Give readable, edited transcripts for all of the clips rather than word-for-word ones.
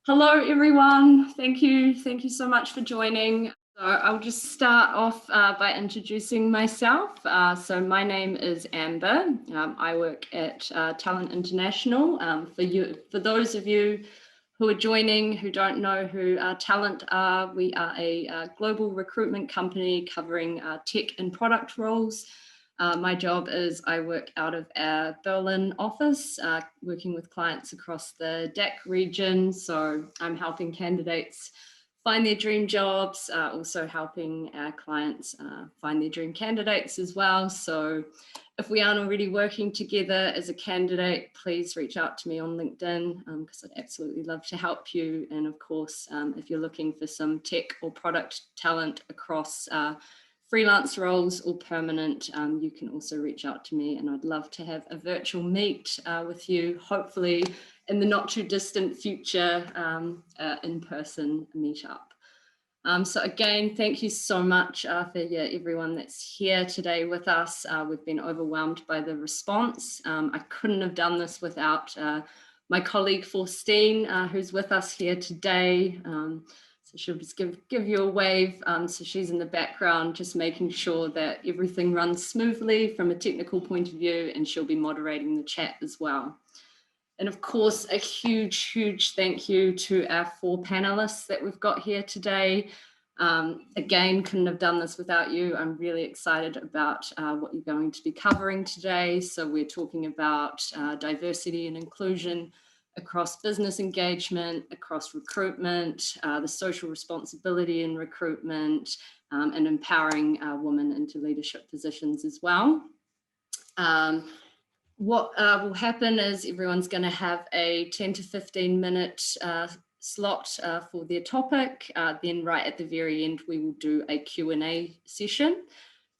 Hello, everyone. Thank you. Thank you so much for joining. So I'll just start off by introducing myself. So my name is Amber. I work at Talent International. For those of you who are joining who don't know who Talent are, we are a global recruitment company covering tech and product roles. My job is I work out of our Berlin office, working with clients across the DACH region. So I'm helping candidates find their dream jobs, also helping our clients find their dream candidates as well. So if we aren't already working together as a candidate, please reach out to me on LinkedIn because I'd absolutely love to help you. And of course, if you're looking for some tech or product talent across freelance roles or permanent, you can also reach out to me, and I'd love to have a virtual meet with you, hopefully in the not too distant future, in-person meetup. So again, thank you so much for everyone that's here today with us. We've been overwhelmed by the response. I couldn't have done this without my colleague Faustine, who's with us here today. So she'll just give you a wave. So she's in the background, just making sure that everything runs smoothly from a technical point of view, and she'll be moderating the chat as well. And of course, a huge, huge thank you to our 4 panelists that we've got here today. Again, couldn't have done this without you. I'm really excited about what you're going to be covering today. So we're talking about diversity and inclusion across business engagement, across recruitment, the social responsibility in recruitment, and empowering women into leadership positions as well. What will happen is everyone's going to have a 10 to 15 minute slot for their topic. Then right at the very end, we will do a Q&A session.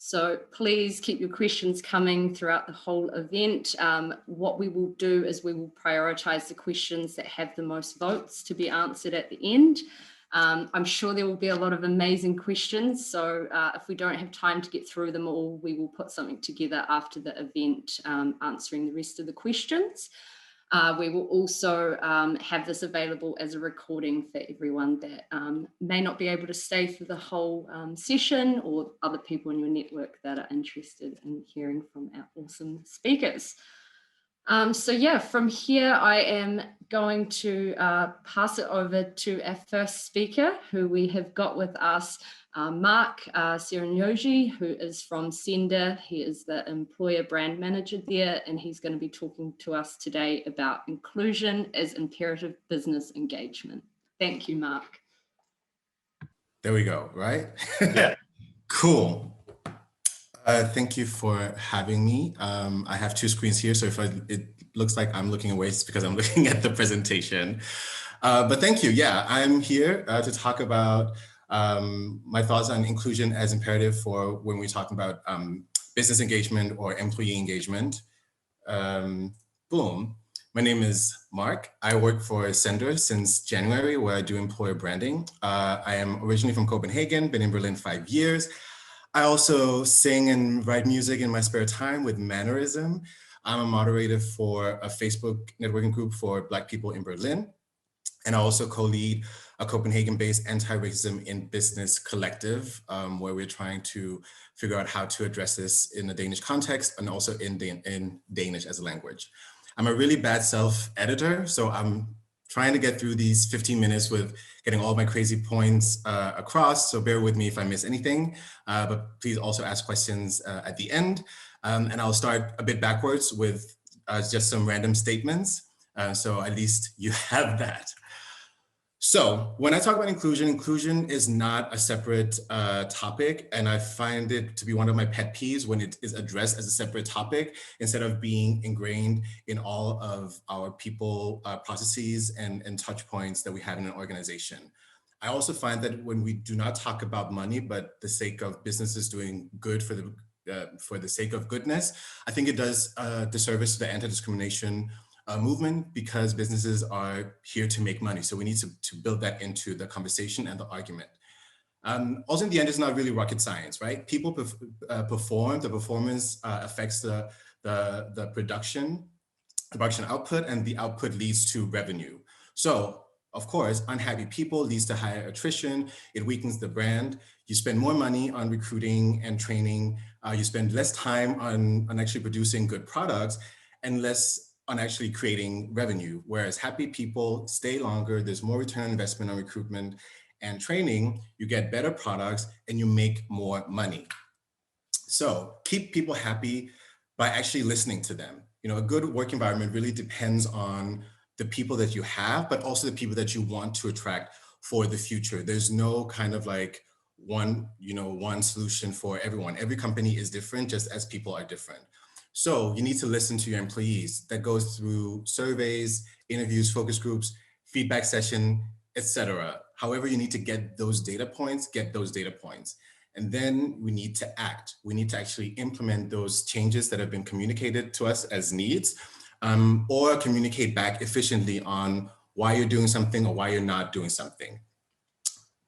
So please keep your questions coming throughout the whole event. What we will do is we will prioritize the questions that have the most votes to be answered at the end. I'm sure there will be a lot of amazing questions. So if we don't have time to get through them all, we will put something together after the event answering the rest of the questions. We will also have this available as a recording for everyone that may not be able to stay for the whole session, or other people in your network that are interested in hearing from our awesome speakers. So yeah, from here, I am going to pass it over to our first speaker, who we have got with us, Mark Serenyogi, who is from Sender. He is the employer brand manager there, and he's going to be talking to us today about inclusion as imperative business engagement. Thank you, Mark. There we go, right? Yeah. Cool. Thank you for having me. I have 2 screens here, so if it looks like I'm looking away, it's because I'm looking at the presentation. But thank you. Yeah, I'm here to talk about my thoughts on inclusion as imperative for when we're talking about business engagement or employee engagement. Boom. My name is Mark. I work for Sender since January, where I do employer branding. I am originally from Copenhagen, been in Berlin 5 years. I also sing and write music in my spare time with Mannerism. I'm a moderator for a Facebook networking group for Black people in Berlin. And I also co-lead a Copenhagen-based anti-racism in business collective, where we're trying to figure out how to address this in a Danish context and also in Danish as a language. I'm a really bad self-editor, so I'm trying to get through these 15 minutes with getting all my crazy points across, so bear with me if I miss anything, but please also ask questions at the end. And I'll start a bit backwards with just some random statements, so at least you have that. So when I talk about inclusion, inclusion is not a separate topic, and I find it to be one of my pet peeves when it is addressed as a separate topic instead of being ingrained in all of our people processes and touch points that we have in an organization. I also find that when we do not talk about money, but the sake of businesses doing good for the sake of goodness, I think it does disservice to the anti-discrimination movement, because businesses are here to make money. So we need to build that into the conversation and the argument. Also, in the end, it's not really rocket science, right? People perform, the performance affects the production output, and the output leads to revenue. So Of course, unhappy people leads to higher attrition. It weakens the brand. You spend more money on recruiting and training. You spend less time on actually producing good products and less on actually creating revenue. Whereas happy people stay longer. There's more return on investment on recruitment and training. You get better products and you make more money. So keep people happy by actually listening to them. You know, a good work environment really depends on the people that you have, but also the people that you want to attract for the future. There's no kind of like one solution for everyone. Every company is different, just as people are different. So you need to listen to your employees. That goes through surveys, interviews, focus groups, feedback session, etc. However, you need to get those data points, And then we need to act. We need to actually implement those changes that have been communicated to us as needs, or communicate back efficiently on why you're doing something or why you're not doing something.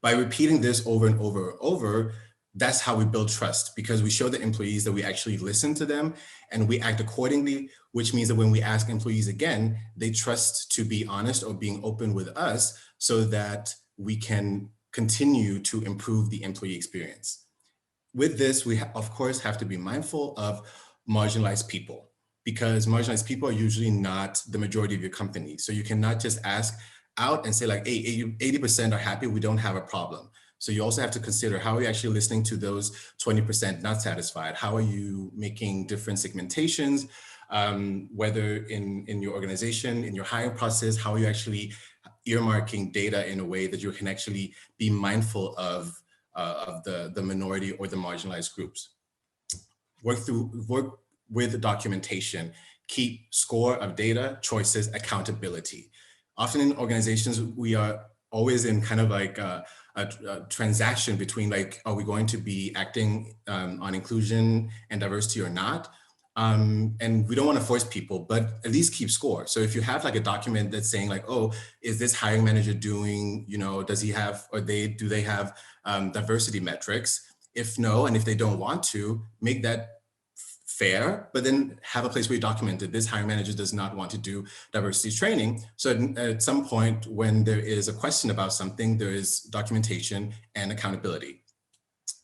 By repeating this over and over and over, that's how we build trust, because we show the employees that we actually listen to them and we act accordingly, which means that when we ask employees again, they trust to be honest or being open with us so that we can continue to improve the employee experience. With this, we of course have to be mindful of marginalized people, because marginalized people are usually not the majority of your company. So you cannot just ask out and say like, hey, 80% are happy, we don't have a problem. So you also have to consider, how are you actually listening to those 20% not satisfied? How are you making different segmentations, whether in your organization, in your hiring process, how are you actually earmarking data in a way that you can actually be mindful of the minority or the marginalized groups. Work with documentation, keep score of data, choices, accountability. Often in organizations, we are always in kind of like a transaction between like, are we going to be acting on inclusion and diversity or not? And we don't want to force people, but at least keep score. So if you have like a document that's saying like, oh, is this hiring manager doing, does he have, or do they have diversity metrics? If no, and if they don't want to, make that fair, but then have a place where you document that this hiring manager does not want to do diversity training. So at some point when there is a question about something, there is documentation and accountability.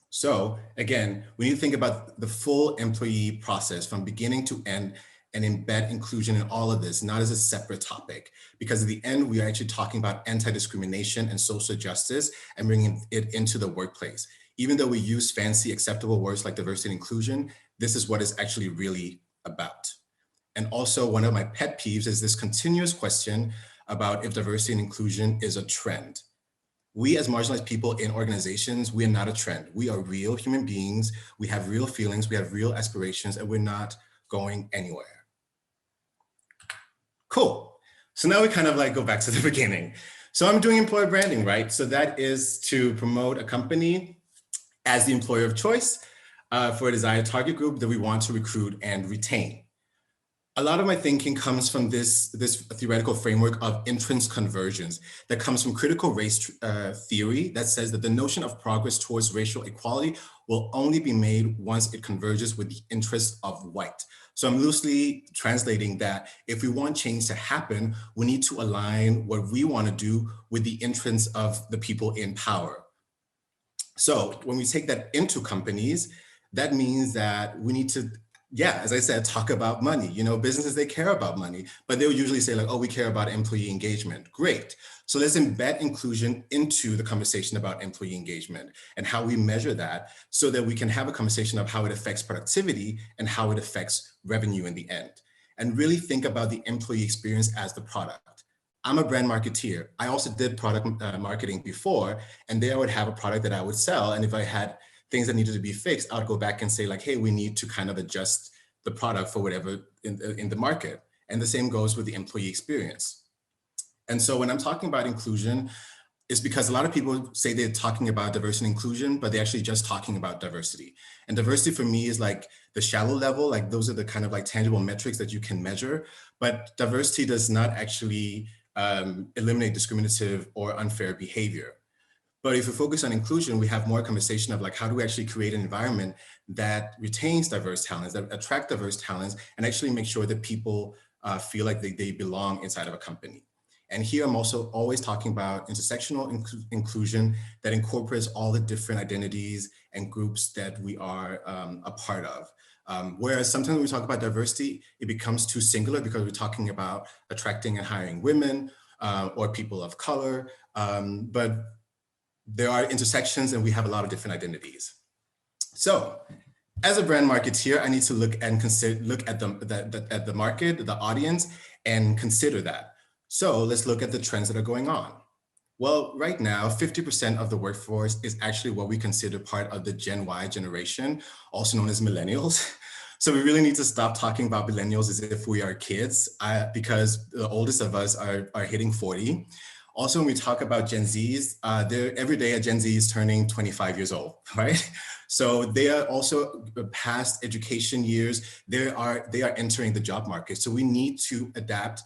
So again, we need to think about the full employee process from beginning to end and embed inclusion in all of this, not as a separate topic, because at the end, we are actually talking about anti-discrimination and social justice and bringing it into the workplace. Even though we use fancy acceptable words like diversity and inclusion, this is what it's actually really about. And also one of my pet peeves is this continuous question about if diversity and inclusion is a trend. We as marginalized people in organizations, we are not a trend. We are real human beings. We have real feelings, we have real aspirations, and we're not going anywhere. Cool. So now we kind of like go back to the beginning. So I'm doing employer branding, right? So that is to promote a company as the employer of choice for a desired target group that we want to recruit and retain. A lot of my thinking comes from this theoretical framework of entrance conversions that comes from critical race theory that says that the notion of progress towards racial equality will only be made once it converges with the interests of white. So I'm loosely translating that if we want change to happen, we need to align what we want to do with the interests of the people in power. So when we take that into companies, that means that we need to, as I said, talk about money. Businesses, they care about money, but they'll usually say like, oh, we care about employee engagement. Great. So let's embed inclusion into the conversation about employee engagement and how we measure that so that we can have a conversation of how it affects productivity and how it affects revenue in the end. And really think about the employee experience as the product. I'm a brand marketeer. I also did product marketing before, and there I would have a product that I would sell. And if I had things that needed to be fixed, I would go back and say like, hey, we need to kind of adjust the product for whatever in the market. And the same goes with the employee experience. And so when I'm talking about inclusion, it's because a lot of people say they're talking about diversity and inclusion, but they're actually just talking about diversity. And diversity for me is like the shallow level, like those are the kind of like tangible metrics that you can measure, but diversity does not actually eliminate discriminative or unfair behavior. But if we focus on inclusion, we have more conversation of like, how do we actually create an environment that retains diverse talents, that attract diverse talents, and actually make sure that people feel like they belong inside of a company. And here I'm also always talking about intersectional inclusion that incorporates all the different identities and groups that we are a part of. Whereas sometimes when we talk about diversity, it becomes too singular because we're talking about attracting and hiring women or people of color. But there are intersections and we have a lot of different identities. So as a brand marketeer, I need to look and look at the market, the audience, and consider that. So let's look at the trends that are going on. Well, right now, 50% of the workforce is actually what we consider part of the Gen Y generation, also known as millennials. So we really need to stop talking about millennials as if we are kids, because the oldest of us are hitting 40. Also, when we talk about Gen Zs, every day a Gen Z is turning 25 years old, right? So they are also past education years. They are entering the job market. So we need to adapt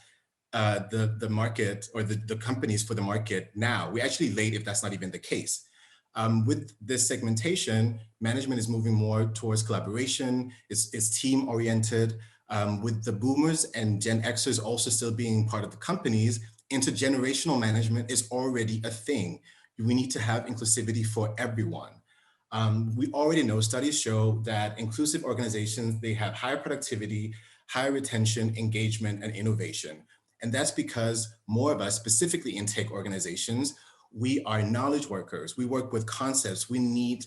the market or the companies for the market now. We're actually late if that's not even the case. With this segmentation, management is moving more towards collaboration, it's team oriented. With the boomers and Gen Xers also still being part of the companies, intergenerational management is already a thing. We need to have inclusivity for everyone. We already know studies show that inclusive organizations, they have higher productivity, higher retention, engagement, and innovation. And that's because more of us, specifically in tech organizations, we are knowledge workers. We work with concepts. We need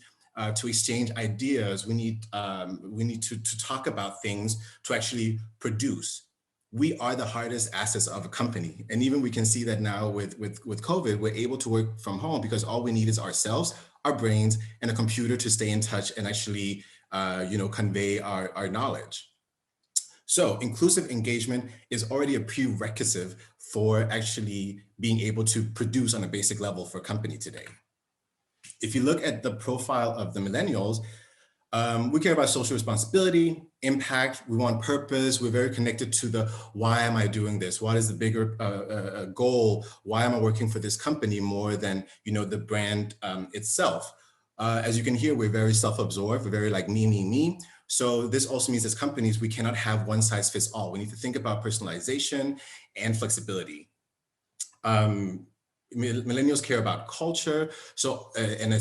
to exchange ideas. We need to talk about things to actually produce. We are the hardest assets of a company. And even we can see that now with COVID, we're able to work from home because all we need is ourselves, our brains, and a computer to stay in touch and actually convey our knowledge. So inclusive engagement is already a prerequisite for actually being able to produce on a basic level for a company today. If you look at the profile of the millennials, we care about social responsibility, impact, we want purpose, we're very connected to the why am I doing this? What is the bigger goal? Why am I working for this company more than the brand itself? As you can hear, we're very self-absorbed, we're very like me. So this also means as companies, we cannot have one size fits all. We need to think about personalization and flexibility. Millennials care about culture, so and a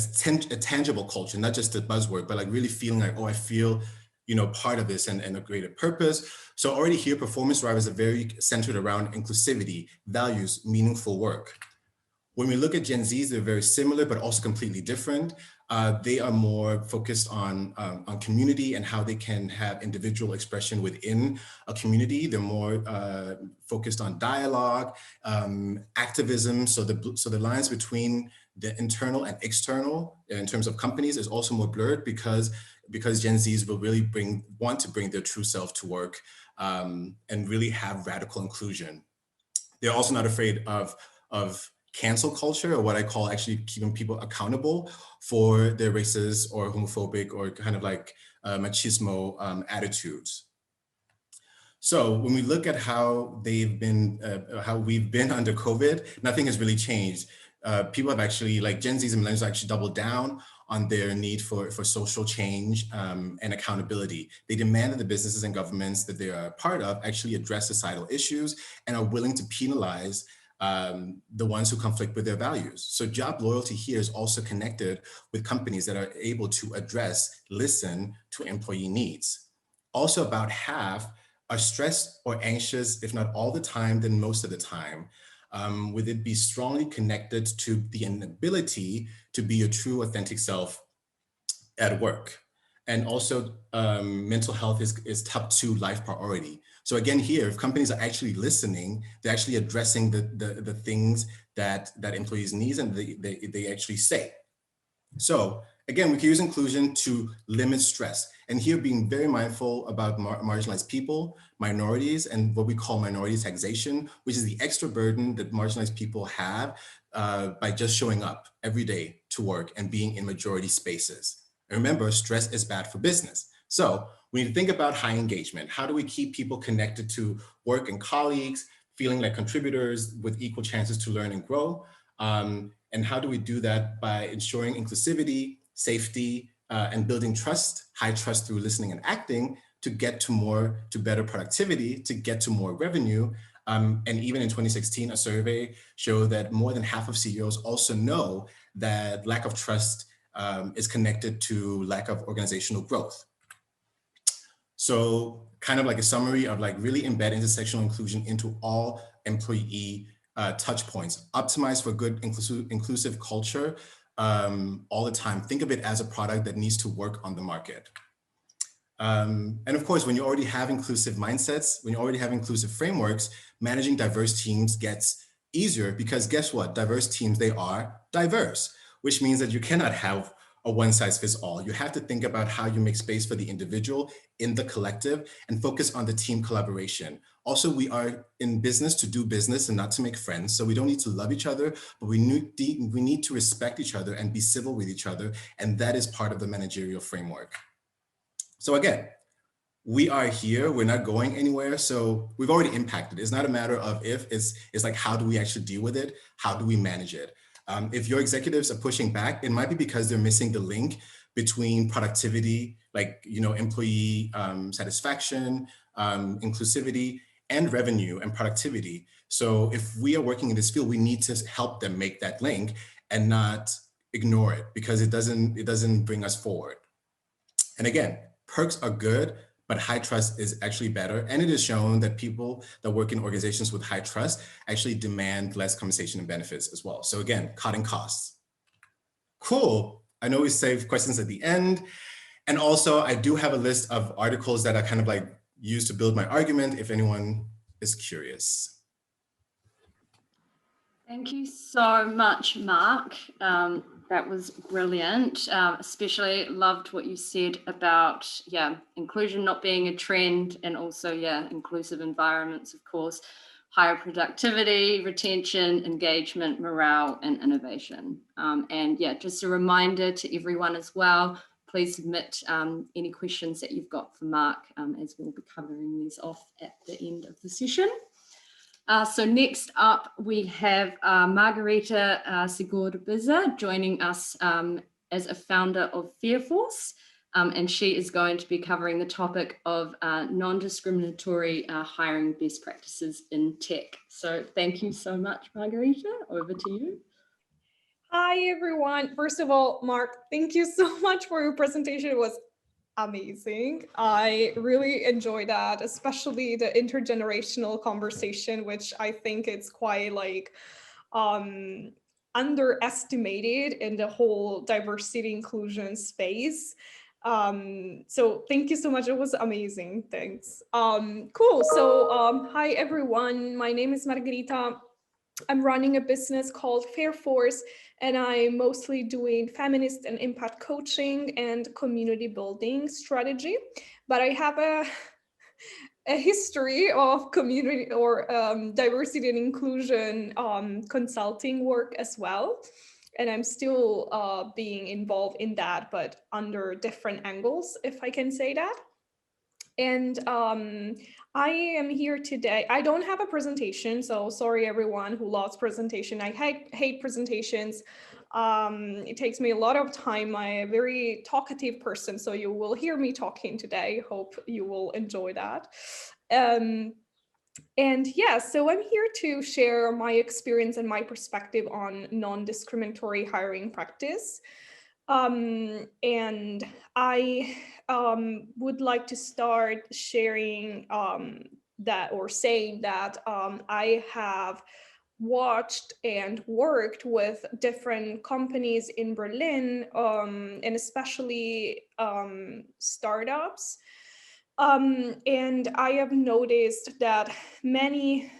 tangible culture, not just a buzzword, but like really feeling like, oh, I feel part of this and a greater purpose. So already here, performance drivers are very centered around inclusivity, values, meaningful work. When we look at Gen Zs, they're very similar, but also completely different. They are more focused on community and how they can have individual expression within a community. They're more focused on dialogue, activism. So the lines between the internal and external in terms of companies is also more blurred because Gen Zs will really want to bring their true self to work and really have radical inclusion. They're also not afraid of cancel culture, or what I call actually keeping people accountable for their racist or homophobic or kind of like machismo attitudes. So when we look at how we've been under COVID, nothing has really changed. People have actually, like Gen Zs and millennials, actually doubled down on their need for social change and accountability. They demand that the businesses and governments that they are a part of actually address societal issues and are willing to penalize the ones who conflict with their values. So job loyalty here is also connected with companies that are able to listen to employee needs. Also, about half are stressed or anxious, if not all the time, then most of the time. Would it be strongly connected to the inability to be your true authentic self at work? And also mental health is top 2 life priority. So again, here, if companies are actually listening, they're actually addressing the things that employees need and they actually say. So again, we can use inclusion to limit stress. And here being very mindful about marginalized people, minorities, and what we call minority taxation, which is the extra burden that marginalized people have by just showing up every day to work and being in majority spaces. And remember, stress is bad for business. So we need to think about high engagement. How do we keep people connected to work and colleagues, feeling like contributors with equal chances to learn and grow? And how do we do that by ensuring inclusivity, safety, and building trust, high trust through listening and acting to get to better productivity, to get to more revenue, And even in 2016, a survey showed that more than half of CEOs also know that lack of trust is connected to lack of organizational growth. So kind of like a summary of like really embed intersectional inclusion into all employee touch points, optimize for good inclusive culture all the time. Think of it as a product that needs to work on the market. And of course, when you already have inclusive mindsets, when you already have inclusive frameworks, managing diverse teams gets easier because guess what? Diverse teams, they are diverse, which means that you cannot have a one size fits all. You have to think about how you make space for the individual in the collective and focus on the team collaboration. Also, we are in business to do business and not to make friends. So we don't need to love each other, but we need to respect each other and be civil with each other. And that is part of the managerial framework. So again, we are here, we're not going anywhere. So we've already impacted. It's not a matter of if, it's like, how do we actually deal with it? How do we manage it? If your executives are pushing back, it might be because they're missing the link between productivity, like, employee satisfaction, inclusivity, and revenue and productivity. So if we are working in this field, we need to help them make that link and not ignore it because it doesn't bring us forward. And again, perks are good, but high trust is actually better. And it is shown that people that work in organizations with high trust actually demand less compensation and benefits as well. So again, cutting costs. Cool. I know we saved questions at the end. And also I do have a list of articles that I kind of like used to build my argument if anyone is curious. Thank you so much, Mark. That was brilliant. Especially loved what you said about, inclusion not being a trend, and also, inclusive environments, of course, higher productivity, retention, engagement, morale, and innovation. And just a reminder to everyone as well, please submit any questions that you've got for Mark, as we'll be covering these off at the end of the session. So next up, we have Margarita Segura-Biza joining us as a founder of Fairforce, and she is going to be covering the topic of non-discriminatory hiring best practices in tech. So thank you so much, Margarita. Over to you. Hi, everyone. First of all, Mark, thank you so much for your presentation. It was amazing. I really enjoyed that, especially the intergenerational conversation, which I think it's quite like underestimated in the whole diversity inclusion space. So thank you so much. It was amazing. Thanks. Cool. So hi, everyone. My name is Margarita. I'm running a business called Fairforce, and I'm mostly doing feminist and impact coaching and community building strategy. But I have a history of community or diversity and inclusion consulting work as well. And I'm still being involved in that, but under different angles, if I can say that. And I am here today. I don't have a presentation, so sorry everyone who loves presentation. I hate presentations. It takes me a lot of time. I'm a very talkative person, so you will hear me talking today. Hope you will enjoy that. And so I'm here to share my experience and my perspective on non-discriminatory hiring practice. And I would like to start sharing that, or saying that I have watched and worked with different companies in Berlin, and especially startups. And I have noticed that many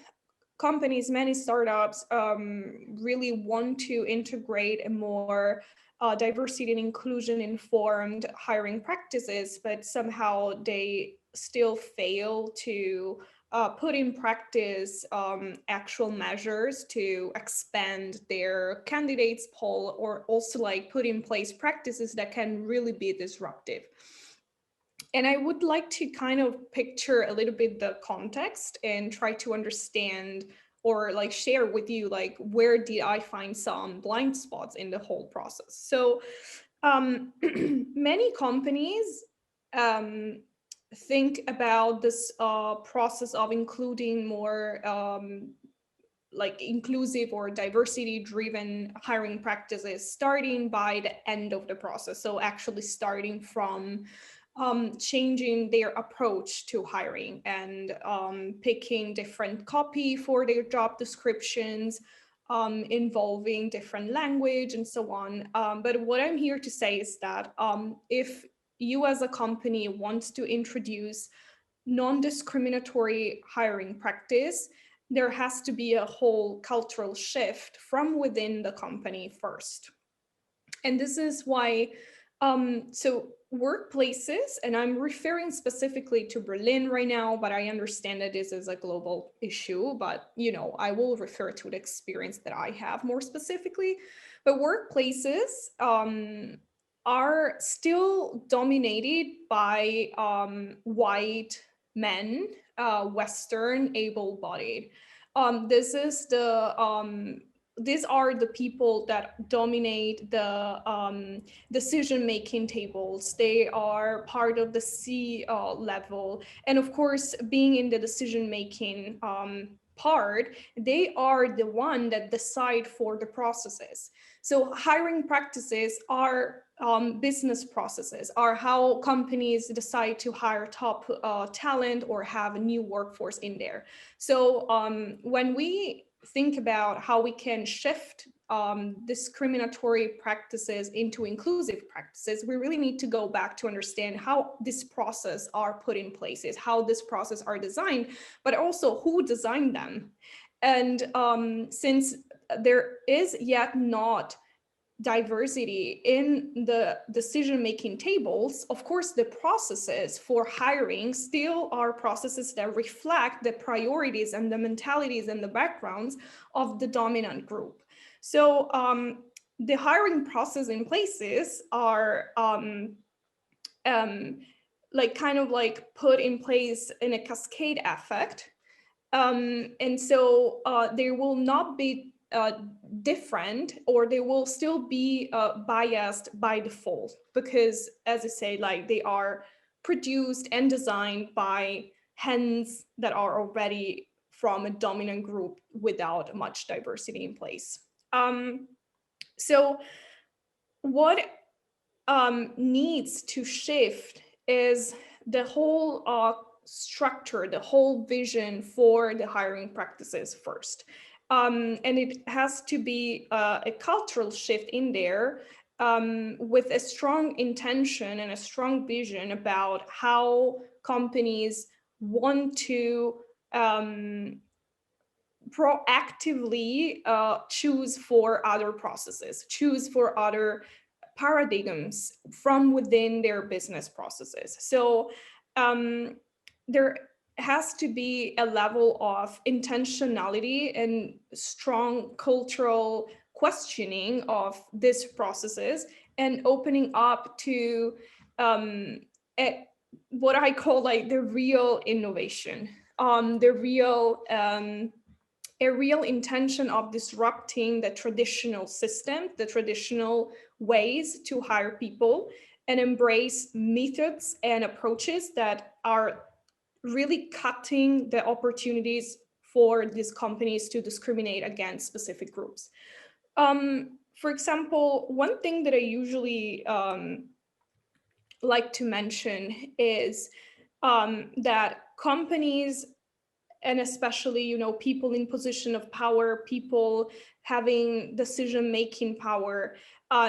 companies, many startups really want to integrate a more diversity and inclusion informed hiring practices, but somehow they still fail to put in practice actual measures to expand their candidates pool, or also like put in place practices that can really be disruptive. And I would like to kind of picture a little bit the context and try to understand, or like share with you, like, where did I find some blind spots in the whole process? So many companies think about this process of including more like inclusive or diversity driven hiring practices starting by the end of the process. So actually starting from changing their approach to hiring and picking different copy for their job descriptions, involving different language and so on. But what I'm here to say is that if you as a company wants to introduce non-discriminatory hiring practice, there has to be a whole cultural shift from within the company first. And this is why, so workplaces, and I'm referring specifically to Berlin right now, but I understand that this is a global issue, but I will refer to the experience that I have more specifically. But workplaces are still dominated by white men, Western, able-bodied. These are the people that dominate the decision-making tables. They are part of the C level. And of course, being in the decision-making part, they are the one that decide for the processes. So hiring practices are business processes, are how companies decide to hire top talent or have a new workforce in there. So when we think about how we can shift discriminatory practices into inclusive practices, we really need to go back to understand how this process are put in places, how this process are designed, but also who designed them. And since there is yet not diversity in the decision-making tables, of course, the processes for hiring still are processes that reflect the priorities and the mentalities and the backgrounds of the dominant group. So the hiring process in places are like kind of like put in place in a cascade effect. And so they will not be different, or they will still be biased by default, because as I say, like they are produced and designed by hands that are already from a dominant group without much diversity in place. So what needs to shift is the whole structure, the whole vision for the hiring practices first. And it has to be a cultural shift in there, with a strong intention and a strong vision about how companies want to proactively choose for other processes, choose for other paradigms from within their business processes. So there has to be a level of intentionality and strong cultural questioning of these processes, and opening up to what I call like the real innovation, a real intention of disrupting the traditional system, the traditional ways to hire people, and embrace methods and approaches that are really cutting the opportunities for these companies to discriminate against specific groups. For example, one thing that I usually like to mention is that companies, and especially people in position of power, people having decision-making power,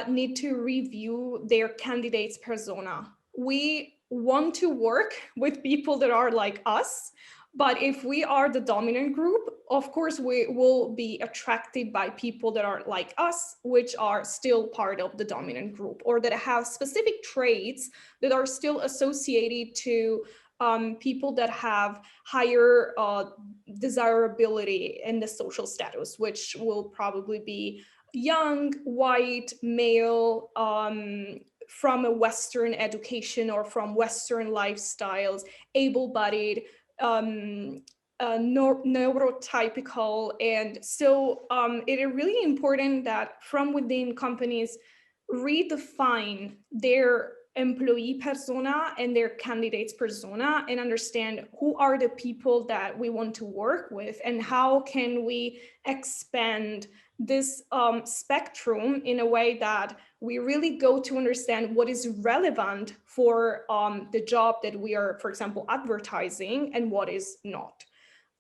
need to review their candidates' persona. We want to work with people that are like us, but if we are the dominant group, of course we will be attracted by people that are like us, which are still part of the dominant group, or that have specific traits that are still associated to people that have higher desirability in the social status, which will probably be young, white, male, from a Western education or from Western lifestyles, able-bodied, neurotypical. And so it is really important that from within companies redefine their employee persona and their candidates persona, and understand who are the people that we want to work with and how can we expand this spectrum in a way that we really go to understand what is relevant for the job that we are, for example, advertising, and what is not.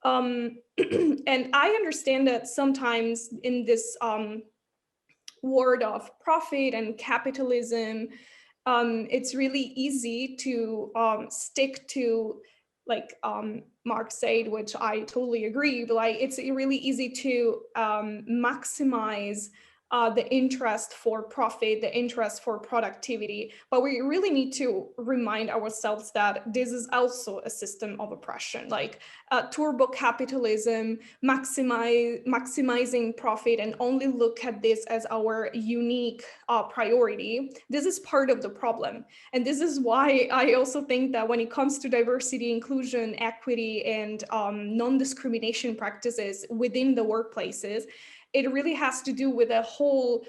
And I understand that sometimes in this world of profit and capitalism, it's really easy to stick to, like Mark said, which I totally agree, but like it's really easy to maximize the interest for profit, the interest for productivity. But we really need to remind ourselves that this is also a system of oppression, like turbo capitalism, maximizing profit, and only look at this as our unique priority. This is part of the problem. And this is why I also think that when it comes to diversity, inclusion, equity, and non-discrimination practices within the workplaces, it really has to do with a whole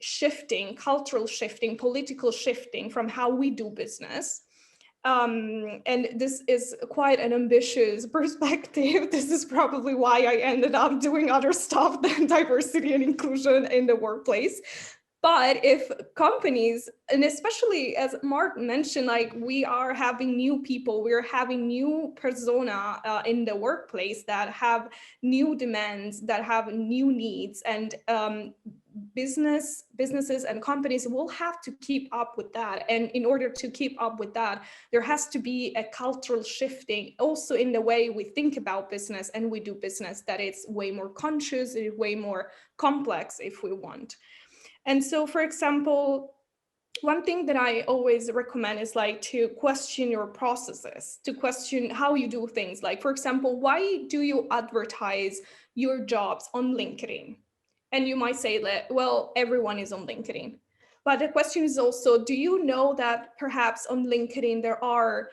shifting, cultural shifting, political shifting from how we do business. And this is quite an ambitious perspective. This is probably why I ended up doing other stuff than diversity and inclusion in the workplace. But if companies, and especially as Mark mentioned, like we are having new people, we're having new persona in the workplace that have new demands, that have new needs, and businesses and companies will have to keep up with that. And in order to keep up with that, there has to be a cultural shifting also in the way we think about business and we do business, that it's way more conscious, it's way more complex if we want. And so, for example, one thing that I always recommend is like to question your processes, to question how you do things. Like, for example, why do you advertise your jobs on LinkedIn? And you might say that, well, everyone is on LinkedIn. But the question is also, do you know that perhaps on LinkedIn there are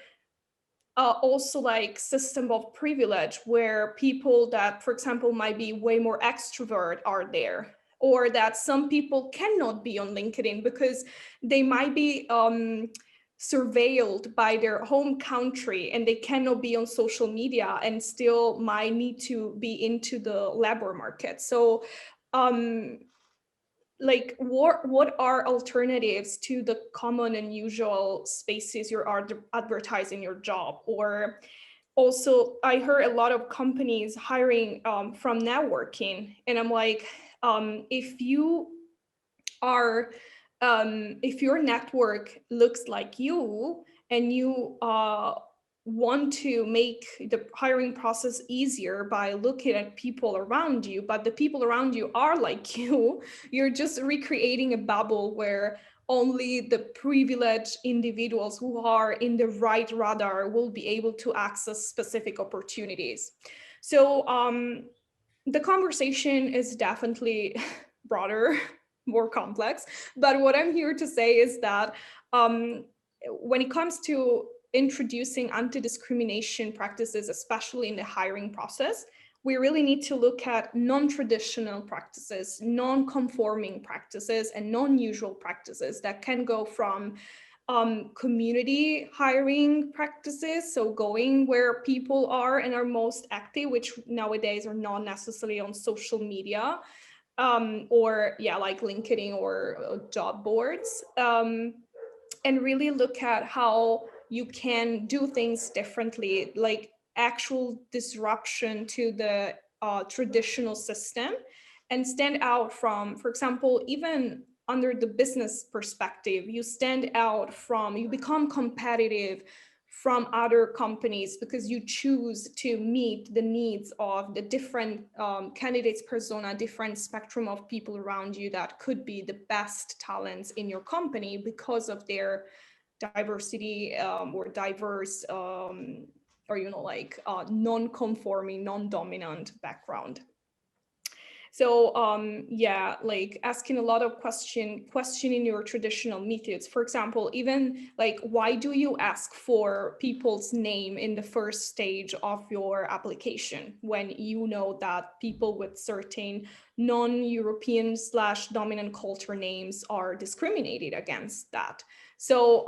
also like system of privilege where people that, for example, might be way more extrovert are there? Or that some people cannot be on LinkedIn because they might be surveilled by their home country and they cannot be on social media and still might need to be into the labor market. So like what are alternatives to the common and usual spaces you're advertising your job? Or also, I heard a lot of companies hiring from networking, and I'm like, if you are if your network looks like you and you want to make the hiring process easier by looking at people around you, but the people around you are like you're just recreating a bubble where only the privileged individuals who are in the right radar will be able to access specific opportunities. So the conversation is definitely broader, more complex. But what I'm here to say is that when it comes to introducing anti-discrimination practices, especially in the hiring process, we really need to look at non-traditional practices, non-conforming practices, and non-usual practices that can go from community hiring practices, so going where people are and are most active, which nowadays are not necessarily on social media, or like LinkedIn or job boards, and really look at how you can do things differently, like actual disruption to the traditional system, and stand out from, for example, even under the business perspective, you stand out from, you become competitive from other companies because you choose to meet the needs of the different candidates persona, different spectrum of people around you that could be the best talents in your company because of their diversity or diverse or non-conforming, non-dominant background. So yeah, like asking a lot of questioning your traditional methods. For example, even like, why do you ask for people's name in the first stage of your application when you know that people with certain non-European / dominant culture names are discriminated against that? So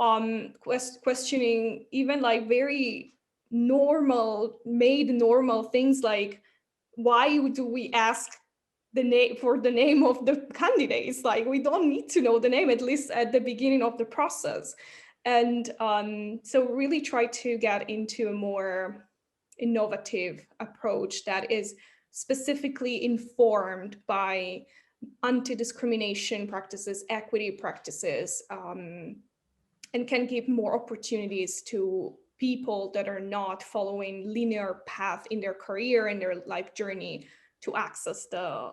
questioning even like very made normal things like, why do we ask the name of the candidates? Like, we don't need to know the name, at least at the beginning of the process. And so really try to get into a more innovative approach that is specifically informed by anti-discrimination practices, equity practices, and can give more opportunities to people that are not following linear path in their career and their life journey to access the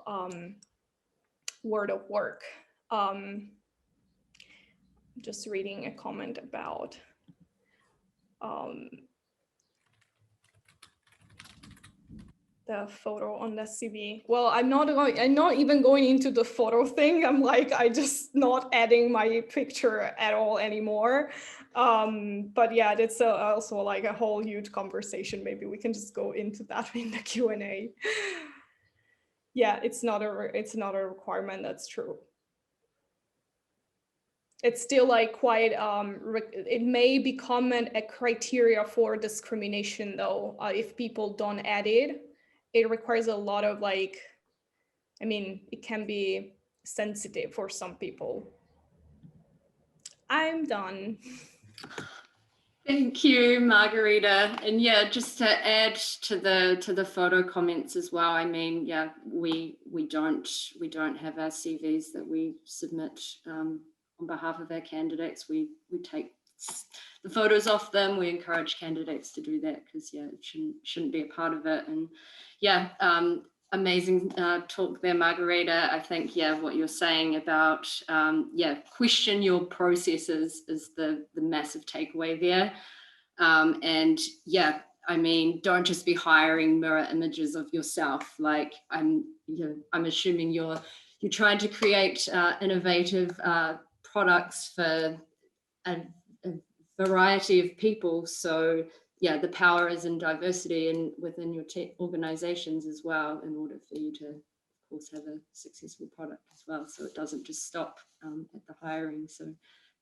world of work. Just reading a comment about the photo on the CV. Well, I'm not even going into the photo thing. I just not adding my picture at all anymore. But yeah, that's also like a whole huge conversation. Maybe we can just go into that in the Q&A. Yeah, it's not a requirement. That's true. It's still like quite, it may become a criteria for discrimination though, if people don't add it. It requires a lot of like, I mean, it can be sensitive for some people. I'm done. Thank you, Margarita. And yeah, just to add to the photo comments as well. I mean, yeah, we don't have our CVs that we submit on behalf of our candidates. We take the photos off them. We encourage candidates to do that because yeah, it shouldn't be a part of it. And yeah, amazing talk there, Margarita. I think yeah, what you're saying about yeah, question your processes is the massive takeaway there. And yeah, I mean, don't just be hiring mirror images of yourself. Like I'm assuming you're trying to create innovative products for a variety of people. So yeah, the power is in diversity and within your organizations as well, in order for you to, of course, have a successful product as well. So it doesn't just stop at the hiring. So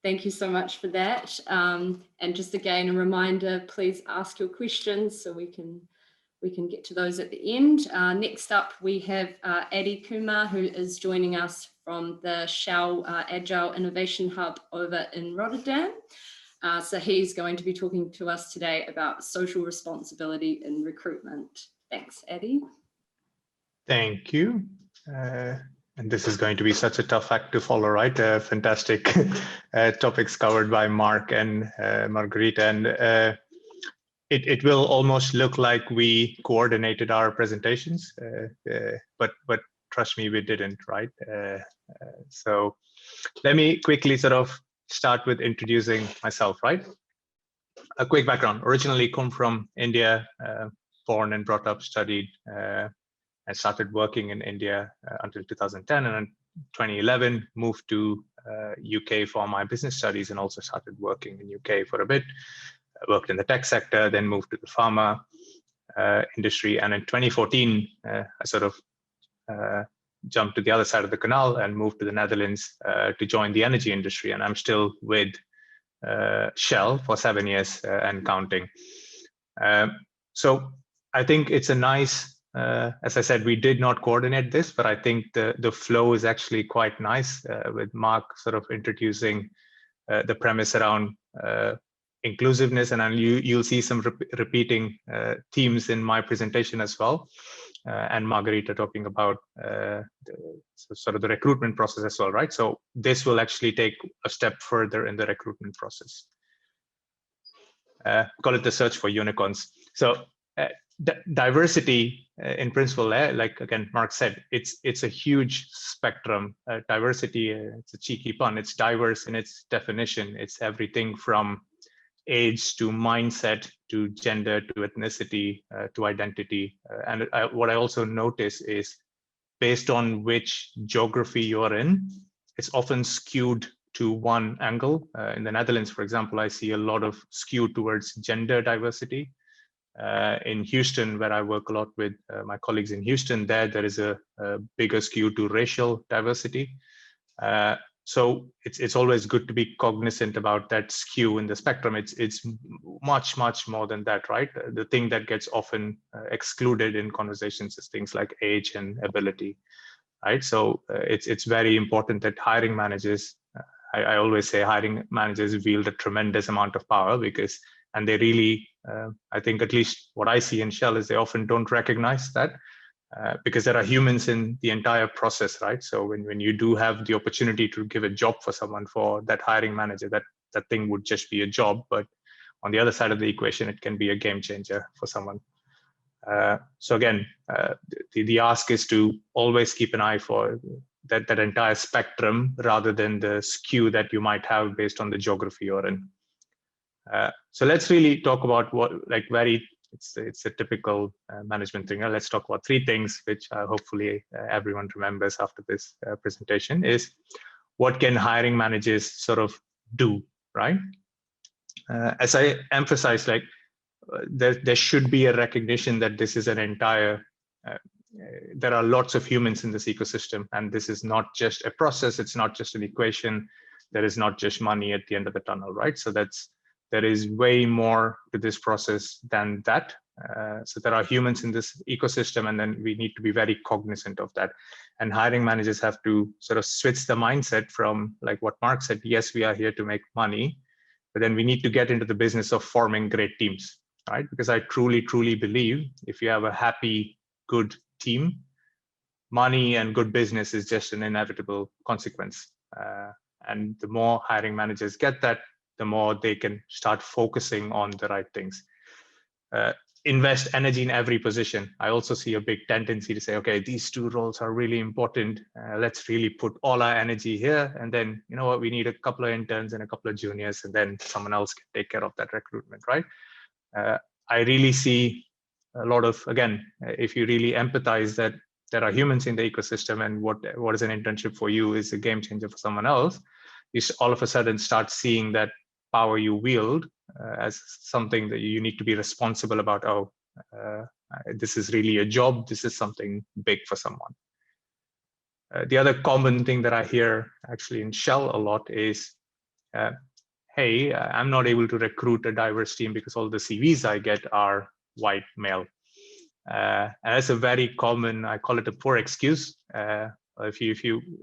thank you so much for that. And just again, a reminder, please ask your questions so we can get to those at the end. Next up, we have Adi Kumar, who is joining us from the Shell Agile Innovation Hub over in Rotterdam. So he's going to be talking to us today about social responsibility in recruitment. Thanks, Adi. Thank you. And this is going to be such a tough act to follow, right? Fantastic topics covered by Mark and Margarita. And it will almost look like we coordinated our presentations, but trust me, we didn't, right? So let me quickly sort of start with introducing myself, right? A quick background. Originally come from India, born and brought up, studied, and started working in India until 2010. And in 2011, moved to UK for my business studies and also started working in UK for a bit. I worked in the tech sector, then moved to the pharma industry. And in 2014, I sort of jumped to the other side of the canal and moved to the Netherlands to join the energy industry. And I'm still with Shell for 7 years and counting. So I think it's a nice, as I said, we did not coordinate this, but I think the flow is actually quite nice with Mark sort of introducing the premise around inclusiveness, and you'll see some repeating themes in my presentation as well. And Margarita talking about sort of the recruitment process as well, right? So this will actually take a step further in the recruitment process. Call it the search for unicorns. So diversity in principle, like again, Mark said, it's a huge spectrum. Diversity, it's a cheeky pun, it's diverse in its definition. It's everything from age to mindset to gender to ethnicity to identity. And what I also notice is based on which geography you're in, it's often skewed to one angle. In the Netherlands, for example, I see a lot of skew towards gender diversity. In Houston, where I work a lot with my colleagues in Houston, there is a bigger skew to racial diversity. So it's always good to be cognizant about that skew in the spectrum. It's much more than that, right? The thing that gets often excluded in conversations is things like age and ability, right? So it's very important that hiring managers, I always say hiring managers wield a tremendous amount of power because, and they really, I think at least what I see in Shell is they often don't recognize that. Because there are humans in the entire process, right? So when you do have the opportunity to give a job for someone, for that hiring manager, that thing would just be a job. But on the other side of the equation, it can be a game changer for someone. So again, the ask is to always keep an eye for that entire spectrum rather than the skew that you might have based on the geography you're in. So let's really talk about what, like, it's a typical management thing. Let's talk about three things, which hopefully everyone remembers after this presentation, is what can hiring managers sort of do, right? As I emphasized, like there should be a recognition that this is an entire, there are lots of humans in this ecosystem, and this is not just a process, it's not just an equation, there is not just money at the end of the tunnel, right? So there is way more to this process than that. So there are humans in this ecosystem, and then we need to be very cognizant of that. And hiring managers have to sort of switch the mindset from, like what Mark said, yes, we are here to make money, but then we need to get into the business of forming great teams, right? Because I truly believe if you have a happy, good team, money and good business is just an inevitable consequence. And the more hiring managers get that, the more they can start focusing on the right things. Invest energy in every position. I also see a big tendency to say, okay, these two roles are really important. Let's really put all our energy here. And then, you know what, we need a couple of interns and a couple of juniors, and then someone else can take care of that recruitment, right? I really see a lot of, again, if you really empathize that there are humans in the ecosystem, and what is an internship for you is a game changer for someone else, you all of a sudden start seeing that power you wield as something that you need to be responsible about. Oh, this is really a job. This is something big for someone. The other common thing that I hear actually in Shell a lot is, hey, I'm not able to recruit a diverse team because all the CVs I get are white male. And that's a very common, I call it a poor excuse.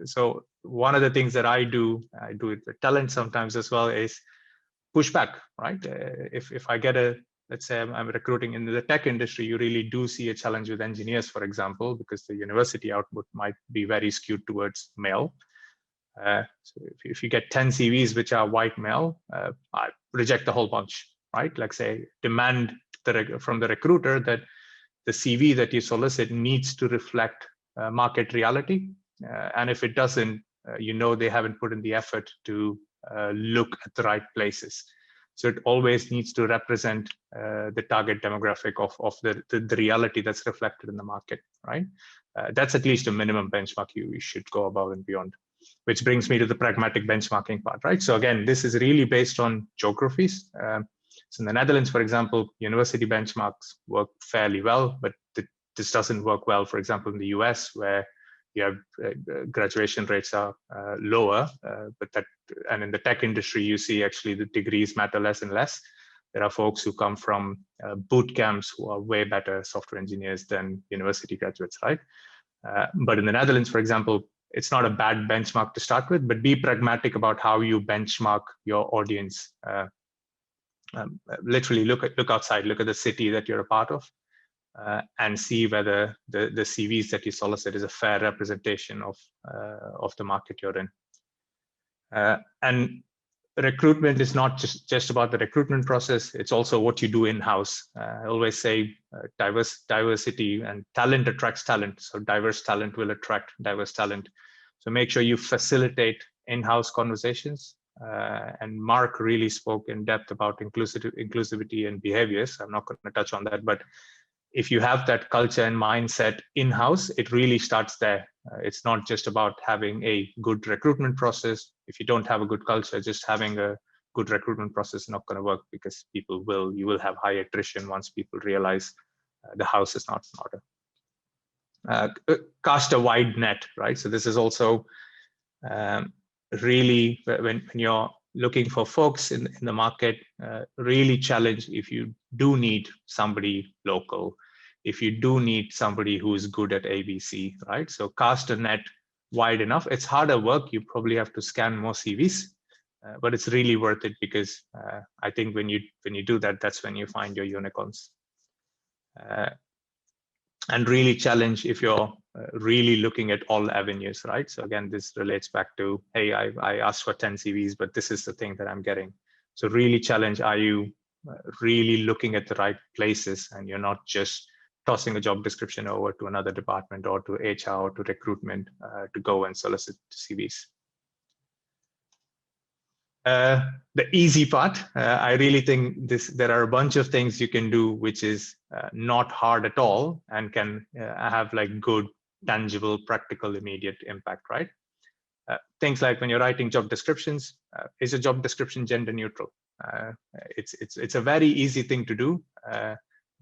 So one of the things that I do it with talent sometimes as well, is push back, right? If I get let's say I'm recruiting in the tech industry, you really do see a challenge with engineers, for example, because the university output might be very skewed towards male. So if you get 10 CVs which are white male, I reject the whole bunch, right? Like say, demand from the recruiter that the CV that you solicit needs to reflect market reality. And if it doesn't, you know they haven't put in the effort to look at the right places. So it always needs to represent the target demographic of the reality that's reflected in the market, right? That's at least a minimum benchmark you should go above and beyond, which brings me to the pragmatic benchmarking part, right? So again, this is really based on geographies. So in the Netherlands, for example, university benchmarks work fairly well, but this doesn't work well, for example, in the US, where you have graduation rates are lower, and in the tech industry, you see actually the degrees matter less and less. There are folks who come from boot camps who are way better software engineers than university graduates, right? But in the Netherlands, for example, it's not a bad benchmark to start with, but be pragmatic about how you benchmark your audience. Literally look outside, look at the city that you're a part of, and see whether the CVs that you solicit is a fair representation of the market you're in. And recruitment is not just about the recruitment process, it's also what you do in-house. I always say diversity and talent attracts talent, so diverse talent will attract diverse talent. So make sure you facilitate in-house conversations. And Mark really spoke in depth about inclusivity and behaviors. I'm not going to touch on that, but if you have that culture and mindset in-house, it really starts there. It's not just about having a good recruitment process. If you don't have a good culture, just having a good recruitment process is not going to work, because you will have high attrition once people realize the house is not in order. Cast a wide net, right? So this is also really, when you're looking for folks in the market, really challenge if you do need somebody local, if you do need somebody who's good at ABC, right? So cast a net wide enough. It's harder work. You probably have to scan more CVs, but it's really worth it, because I think when you do that, that's when you find your unicorns. And really challenge if you're really looking at all avenues, right? So again, this relates back to, hey, I asked for 10 CVs, but this is the thing that I'm getting. So really challenge, are you really looking at the right places, and you're not just tossing a job description over to another department or to HR or to recruitment to go and solicit CVs. The easy part, I really think there are a bunch of things you can do which is not hard at all, and can have like good, tangible, practical, immediate impact, right? Things like when you're writing job descriptions, is a job description gender neutral? It's a very easy thing to do,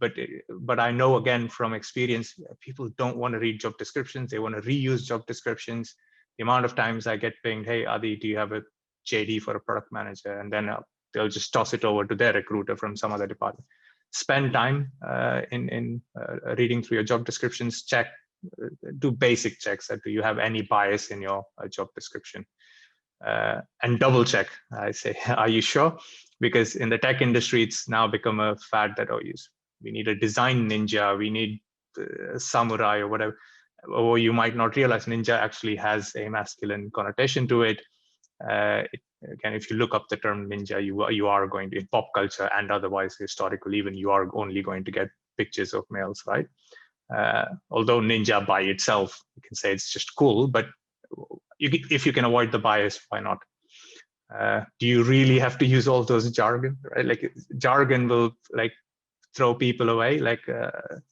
but I know, again, from experience, people don't want to read job descriptions. They want to reuse job descriptions. The amount of times I get pinged, hey, Adi, do you have a JD for a product manager? And then they'll just toss it over to their recruiter from some other department. Spend time in reading through your job descriptions. Do basic checks. Do you have any bias in your job description? And double check. I say, are you sure? Because in the tech industry, it's now become a fad that, oh, we need a design ninja, we need samurai or whatever. Or you might not realize ninja actually has a masculine connotation to it. Again, if you look up the term ninja, you are going to, in pop culture and otherwise historically, even, you are only going to get pictures of males, right? Although ninja by itself, you can say it's just cool, but if you can avoid the bias, why not? Do you really have to use all those jargon, right? Like, jargon will like throw people away. Like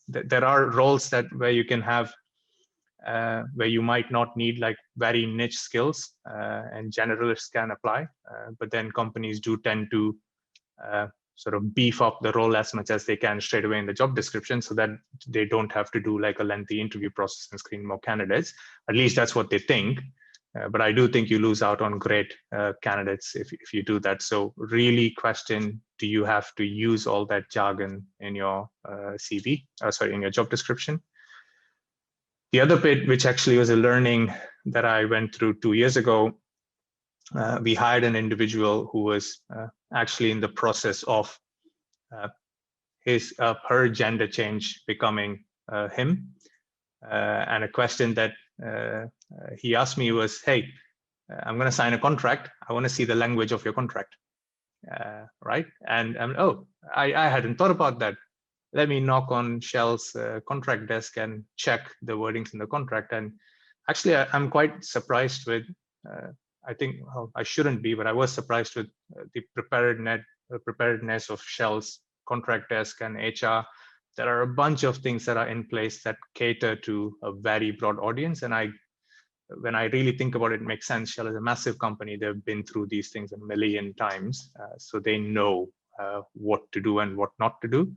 there are roles where you can have where you might not need like very niche skills, and generalists can apply, but then companies do tend to sort of beef up the role as much as they can straight away in the job description, so that they don't have to do like a lengthy interview process and screen more candidates. At least that's what they think. But I do think you lose out on great candidates if you do that. So really question, do you have to use all that jargon in your CV, in your job description? The other bit, which actually was a learning that I went through 2 years ago, we hired an individual who was actually in the process of her gender change becoming him. And a question that he asked me was, hey, I'm going to sign a contract. I want to see the language of your contract, right? And I hadn't thought about that. Let me knock on Shell's contract desk and check the wordings in the contract. And actually, I'm quite surprised with, I think, well, I shouldn't be, but I was surprised with the preparedness of Shell's contract desk and HR. There are a bunch of things that are in place that cater to a very broad audience. And when I really think about it, it makes sense. Shell is a massive company. They've been through these things a million times. So they know what to do and what not to do.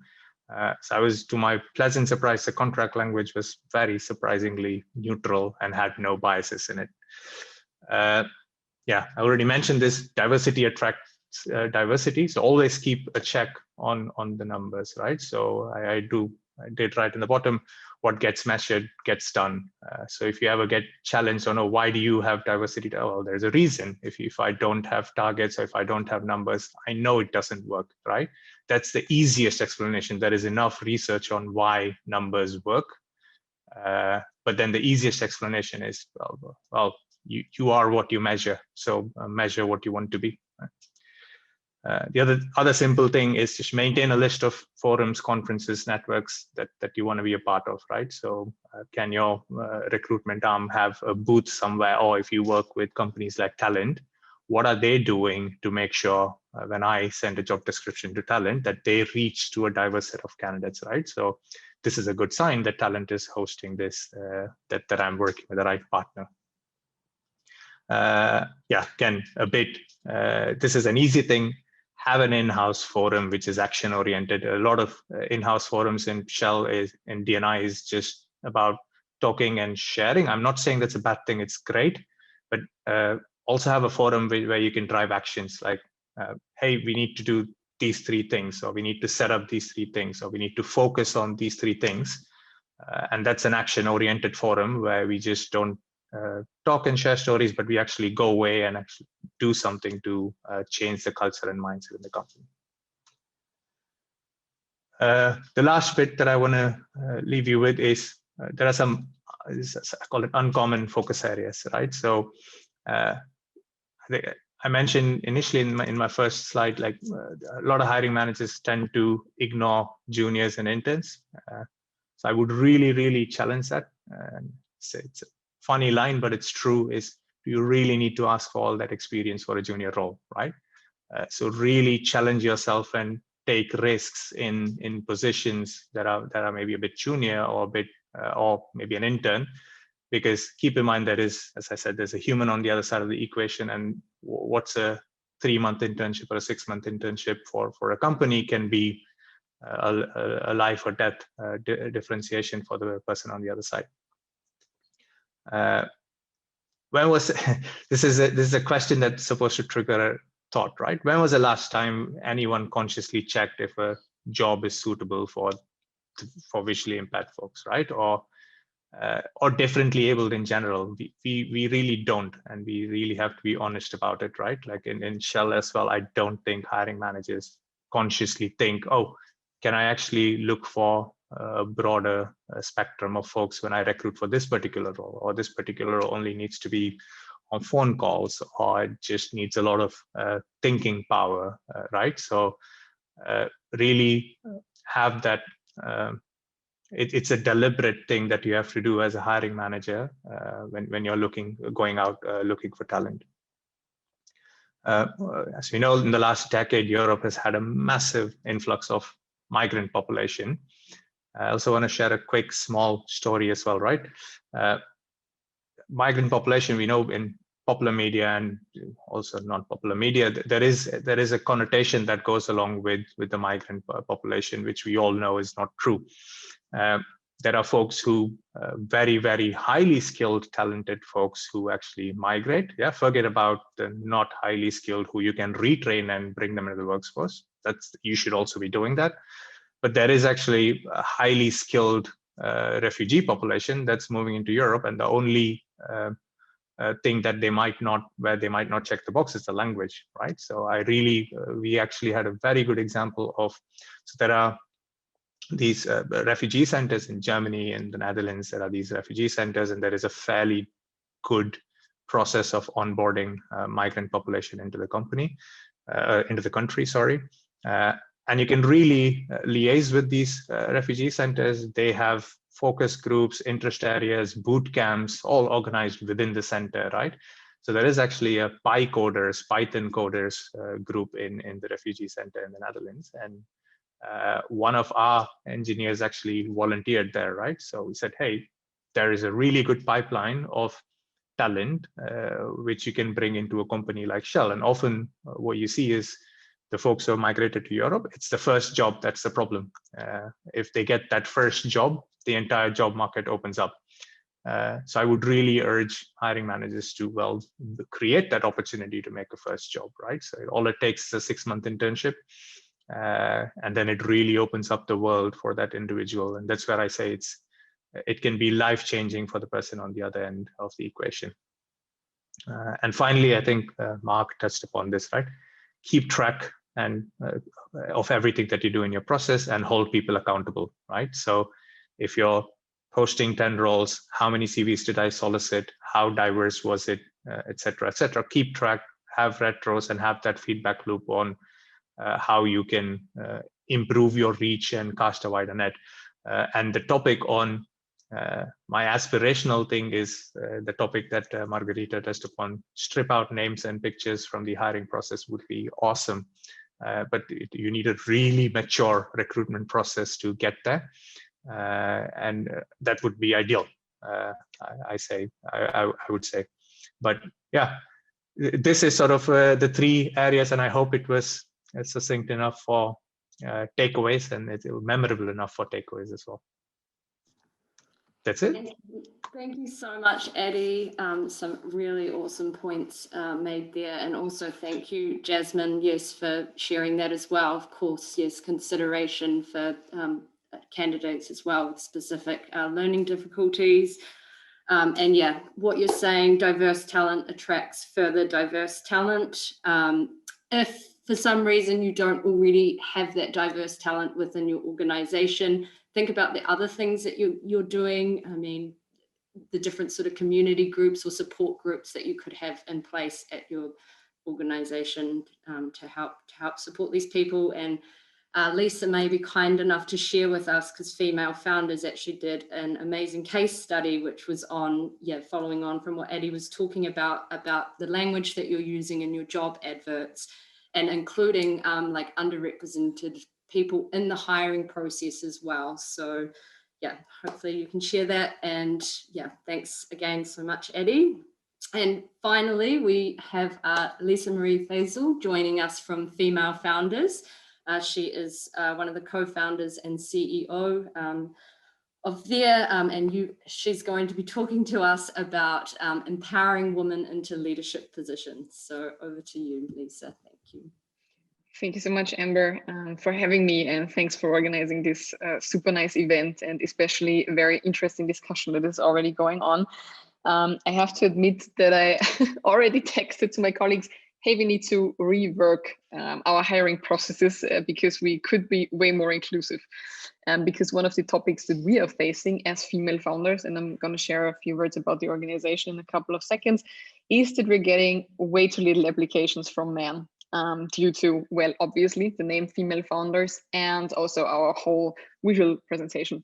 So I was, to my pleasant surprise, the contract language was very surprisingly neutral and had no biases in it. Yeah, I already mentioned this, diversity attracts diversity. So always keep a check on the numbers, right? So I did right in the bottom, what gets measured gets done. So if you ever get challenged on, oh, why do you have diversity? Oh, well, there's a reason. If I don't have targets or if I don't have numbers, I know it doesn't work, right? That's the easiest explanation. There is enough research on why numbers work. But then the easiest explanation is, well, you are what you measure. So measure what you want to be. The other simple thing is just maintain a list of forums, conferences, networks that you want to be a part of, right? So can your recruitment arm have a booth somewhere? Or if you work with companies like Talent, what are they doing to make sure when I send a job description to Talent that they reach to a diverse set of candidates, right? So this is a good sign that talent is hosting this, that I'm working with the right partner. Yeah, again, a bit, this is an easy thing. Have an in-house forum which is action oriented. A lot of in-house forums in Shell in DNI is just about talking and sharing. I'm not saying that's a bad thing, it's great, but also have a forum where you can drive actions like, hey, we need to do these 3 things, or we need to set up these 3 things, or we need to focus on these 3 things. And that's an action oriented forum where we just don't talk and share stories, but we actually go away and actually do something to change the culture and mindset in the company. The last bit that I want to leave you with is there are some, I call it uncommon focus areas, right? So I mentioned initially in my first slide, like a lot of hiring managers tend to ignore juniors and interns. So I would really, really challenge that. It's a funny line, but it's true, is you really need to ask for all that experience for a junior role, right? So really challenge yourself and take risks in positions that are maybe a bit junior or a bit or maybe an intern, because keep in mind that is, as I said, there's a human on the other side of the equation, and what's a 3-month internship or a 6-month internship for a company can be a life or death differentiation for the person on the other side. When was this is a question that's supposed to trigger a thought, right? When was the last time anyone consciously checked if a job is suitable for visually impaired folks, right? Or differently abled in general? We really don't, and we really have to be honest about it, right? Like in Shell as well, I don't think hiring managers consciously think, oh, can I actually look for a broader spectrum of folks when I recruit for this particular role, or this particular role only needs to be on phone calls, or it just needs a lot of thinking power, right? So really have that, it's a deliberate thing that you have to do as a hiring manager when you're going out looking for talent. As we know, in the last decade, Europe has had a massive influx of migrant population. I also want to share a quick small story as well, right? Migrant population, we know in popular media and also non-popular media, there is a connotation that goes along with the migrant population, which we all know is not true. There are folks who very, very highly skilled, talented folks who actually migrate. Yeah, forget about the not highly skilled who you can retrain and bring them into the workforce. You should also be doing that. But there is actually a highly skilled refugee population that's moving into Europe, and the only thing that they might not check the box is the language, right? So we actually had a very good example of, so there are these refugee centers in Germany and the Netherlands. There are these refugee centers, and there is a fairly good process of onboarding migrant population into the country, sorry. And you can really liaise with these refugee centers. They have focus groups, interest areas, boot camps, all organized within the center, right? So there is actually a Python coders group in the refugee center in the Netherlands. And one of our engineers actually volunteered there, right? So we said, hey, there is a really good pipeline of talent which you can bring into a company like Shell. And often what you see is the folks who have migrated to Europe, it's the first job that's the problem. If they get that first job, the entire job market opens up. So I would really urge hiring managers to, create that opportunity to make a first job, right? So all it takes is a 6-month internship. And then it really opens up the world for that individual. And that's where I say it can be life-changing for the person on the other end of the equation. And finally, I think Mark touched upon this, right? Keep track of everything that you do in your process and hold people accountable, right? So if you're posting 10 roles, how many CVs did I solicit? How diverse was it, et cetera, et cetera. Keep track, have retros, and have that feedback loop on how you can improve your reach and cast a wider net. And the topic on my aspirational thing is the topic that Margarita touched upon. Strip out names and pictures from the hiring process would be awesome. But you need a really mature recruitment process to get there. and that would be ideal. I would say, but yeah, this is sort of the three areas, and I hope it was succinct enough for takeaways, and it's memorable enough for takeaways as well. That's it. Thank you so much, Eddie. Some really awesome points made there. And also thank you, Jasmine, yes, for sharing that as well. Of course, yes, consideration for candidates as well with specific learning difficulties. And yeah, what you're saying, diverse talent attracts further diverse talent. If for some reason you don't already have that diverse talent within your organization, think about the other things that you're doing. I mean, the different sort of community groups or support groups that you could have in place at your organization to help support these people. And Lisa may be kind enough to share with us, because Female Founders actually did an amazing case study, which was on, following on from what Eddie was talking about the language that you're using in your job adverts, and including like underrepresented people in the hiring process as well. So yeah, hopefully you can share that. And yeah, thanks again so much, Eddie. And finally, we have Lisa Marie Faisal joining us from Female Founders. She is one of the co-founders and CEO of there, and she's going to be talking to us about empowering women into leadership positions. So over to you, Lisa. Thank you. Thank you so much, Amber, for having me, and thanks for organizing this super nice event, and especially a very interesting discussion that is already going on. I have to admit that I already texted to my colleagues, hey, we need to rework our hiring processes because we could be way more inclusive. Because one of the topics that we are facing as female founders, and I'm going to share a few words about the organization in a couple of seconds, is that we're getting way too little applications from men. Due to, well, obviously the name Female Founders and also our whole visual presentation.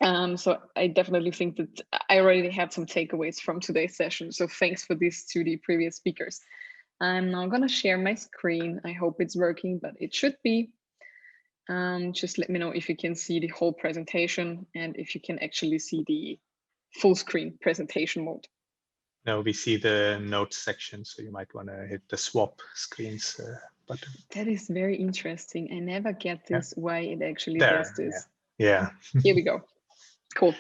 So I definitely think that I already had some takeaways from today's session. So thanks for this to the previous speakers. I'm now gonna share my screen. I hope it's working, but it should be. Just let me know if you can see the whole presentation and if you can actually see the full screen presentation mode. Now we see the notes section, so you might want to hit the swap screens button. That is very interesting. I never get this, why it actually does this. Yeah. Here we go. Cool.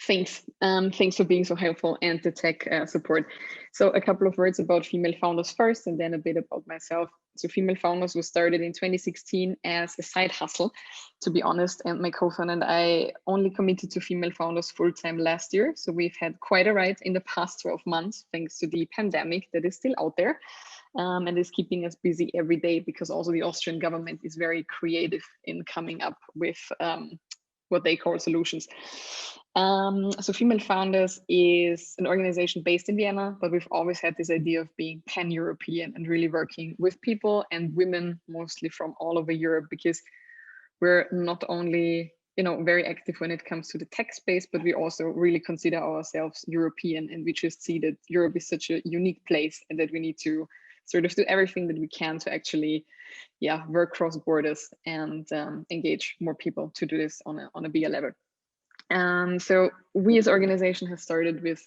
Thanks. Thanks for being so helpful and the tech support. So a couple of words about Female Founders first, and then a bit about myself. So Female Founders was started in 2016 as a side hustle, to be honest, and my co-founder and I only committed to Female Founders full-time last year. So we've had quite a ride in the past 12 months, thanks to the pandemic that is still out there and is keeping us busy every day, because also the Austrian government is very creative in coming up with what they call solutions. So Female Founders is an organization based in Vienna, but we've always had this idea of being pan-European and really working with people and women, mostly from all over Europe, because we're not only, very active when it comes to the tech space, but we also really consider ourselves European, and we just see that Europe is such a unique place and that we need to sort of do everything that we can to actually, work cross borders and engage more people to do this on a bigger level. So we as an organization have started with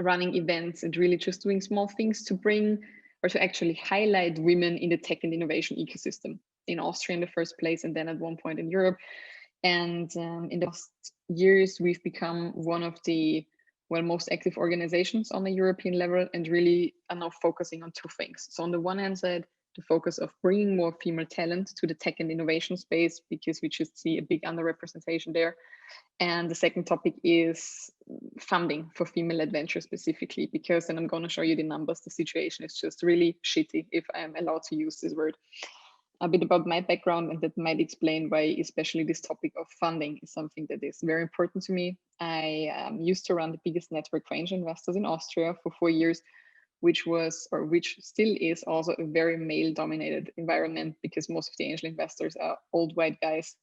running events and really just doing small things to bring or to actually highlight women in the tech and innovation ecosystem in Austria in the first place, and then at one point in Europe. And in the past years, we've become one of the most active organizations on the European level, and really are now focusing on two things. So on the one hand side, the focus of bringing more female talent to the tech and innovation space, because we just see a big underrepresentation there. And the second topic is funding for female adventure specifically, because, and I'm going to show you the numbers, the situation is just really shitty, if I'm allowed to use this word. A bit about my background, and that might explain why especially this topic of funding is something that is very important to me. I used to run the biggest network for angel investors in Austria for 4 years, which still is also a very male-dominated environment, because most of the angel investors are old white guys,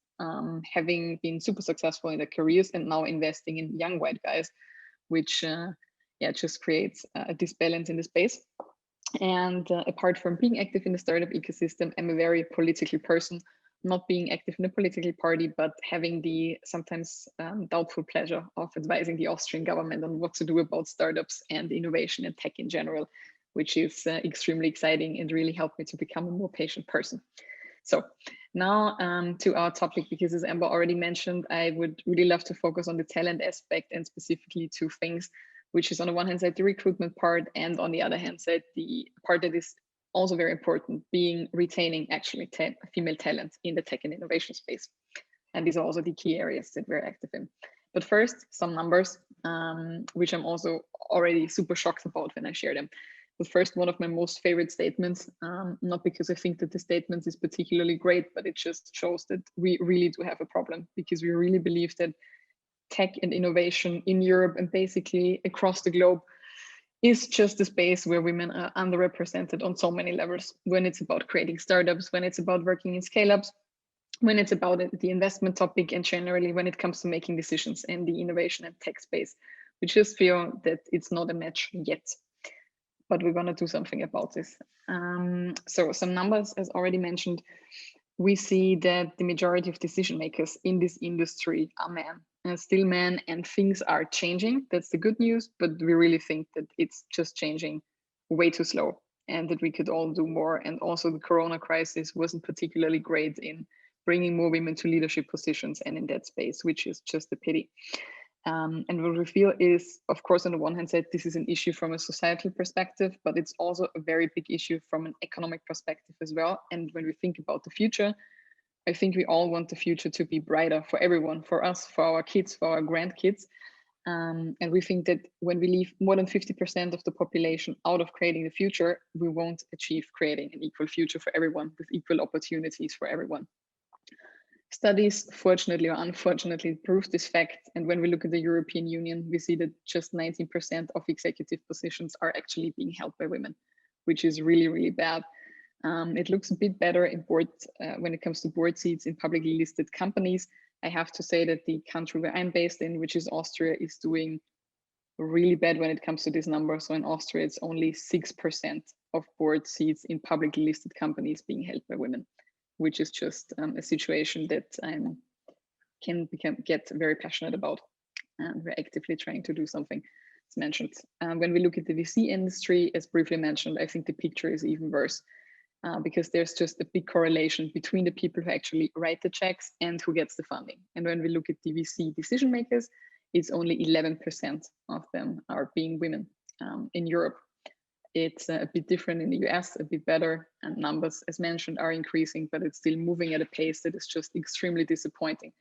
having been super successful in their careers and now investing in young white guys, which just creates a disbalance in the space. And apart from being active in the startup ecosystem, I'm a very political person, not being active in a political party, but having the sometimes doubtful pleasure of advising the Austrian government on what to do about startups and innovation and tech in general, which is extremely exciting and really helped me to become a more patient person. So now to our topic, because as Amber already mentioned, I would really love to focus on the talent aspect and specifically two things, which is on the one hand side, the recruitment part, and on the other hand side, the part that is also very important, being retaining actually female talent in the tech and innovation space. And these are also the key areas that we're active in. But first, some numbers, which I'm also already super shocked about when I share them. But first, one of my most favorite statements, not because I think that the statement is particularly great, but it just shows that we really do have a problem, because we really believe that tech and innovation in Europe and basically across the globe is just a space where women are underrepresented on so many levels, when it's about creating startups, when it's about working in scale-ups, when it's about the investment topic, and generally when it comes to making decisions in the innovation and tech space. We just feel that it's not a match yet, but we're going to do something about this. So some numbers, as already mentioned, we see that the majority of decision makers in this industry are men, and still men, and things are changing. That's the good news, but we really think that it's just changing way too slow and that we could all do more. And also the Corona crisis wasn't particularly great in bringing more women to leadership positions and in that space, which is just a pity. And what we feel is, of course, on the one hand side, this is an issue from a societal perspective, but it's also a very big issue from an economic perspective as well. And when we think about the future, I think we all want the future to be brighter for everyone, for us, for our kids, for our grandkids. And we think that when we leave more than 50% of the population out of creating the future, we won't achieve creating an equal future for everyone with equal opportunities for everyone. Studies, fortunately or unfortunately, prove this fact. And when we look at the European Union, we see that just 19% of executive positions are actually being held by women, which is really, really bad. It looks a bit better in board when it comes to board seats in publicly listed companies. I have to say that the country where I'm based in, which is Austria, is doing really bad when it comes to this number. So in Austria, it's only 6% of board seats in publicly listed companies being held by women, which is just a situation that I can get very passionate about. And we're actively trying to do something, as mentioned. When we look at the VC industry, as briefly mentioned, I think the picture is even worse. Because there's just a big correlation between the people who actually write the checks and who gets the funding. And when we look at the VC decision makers, it's only 11% of them are being women in Europe. It's a bit different in the US, a bit better, and numbers, as mentioned, are increasing, but it's still moving at a pace that is just extremely disappointing.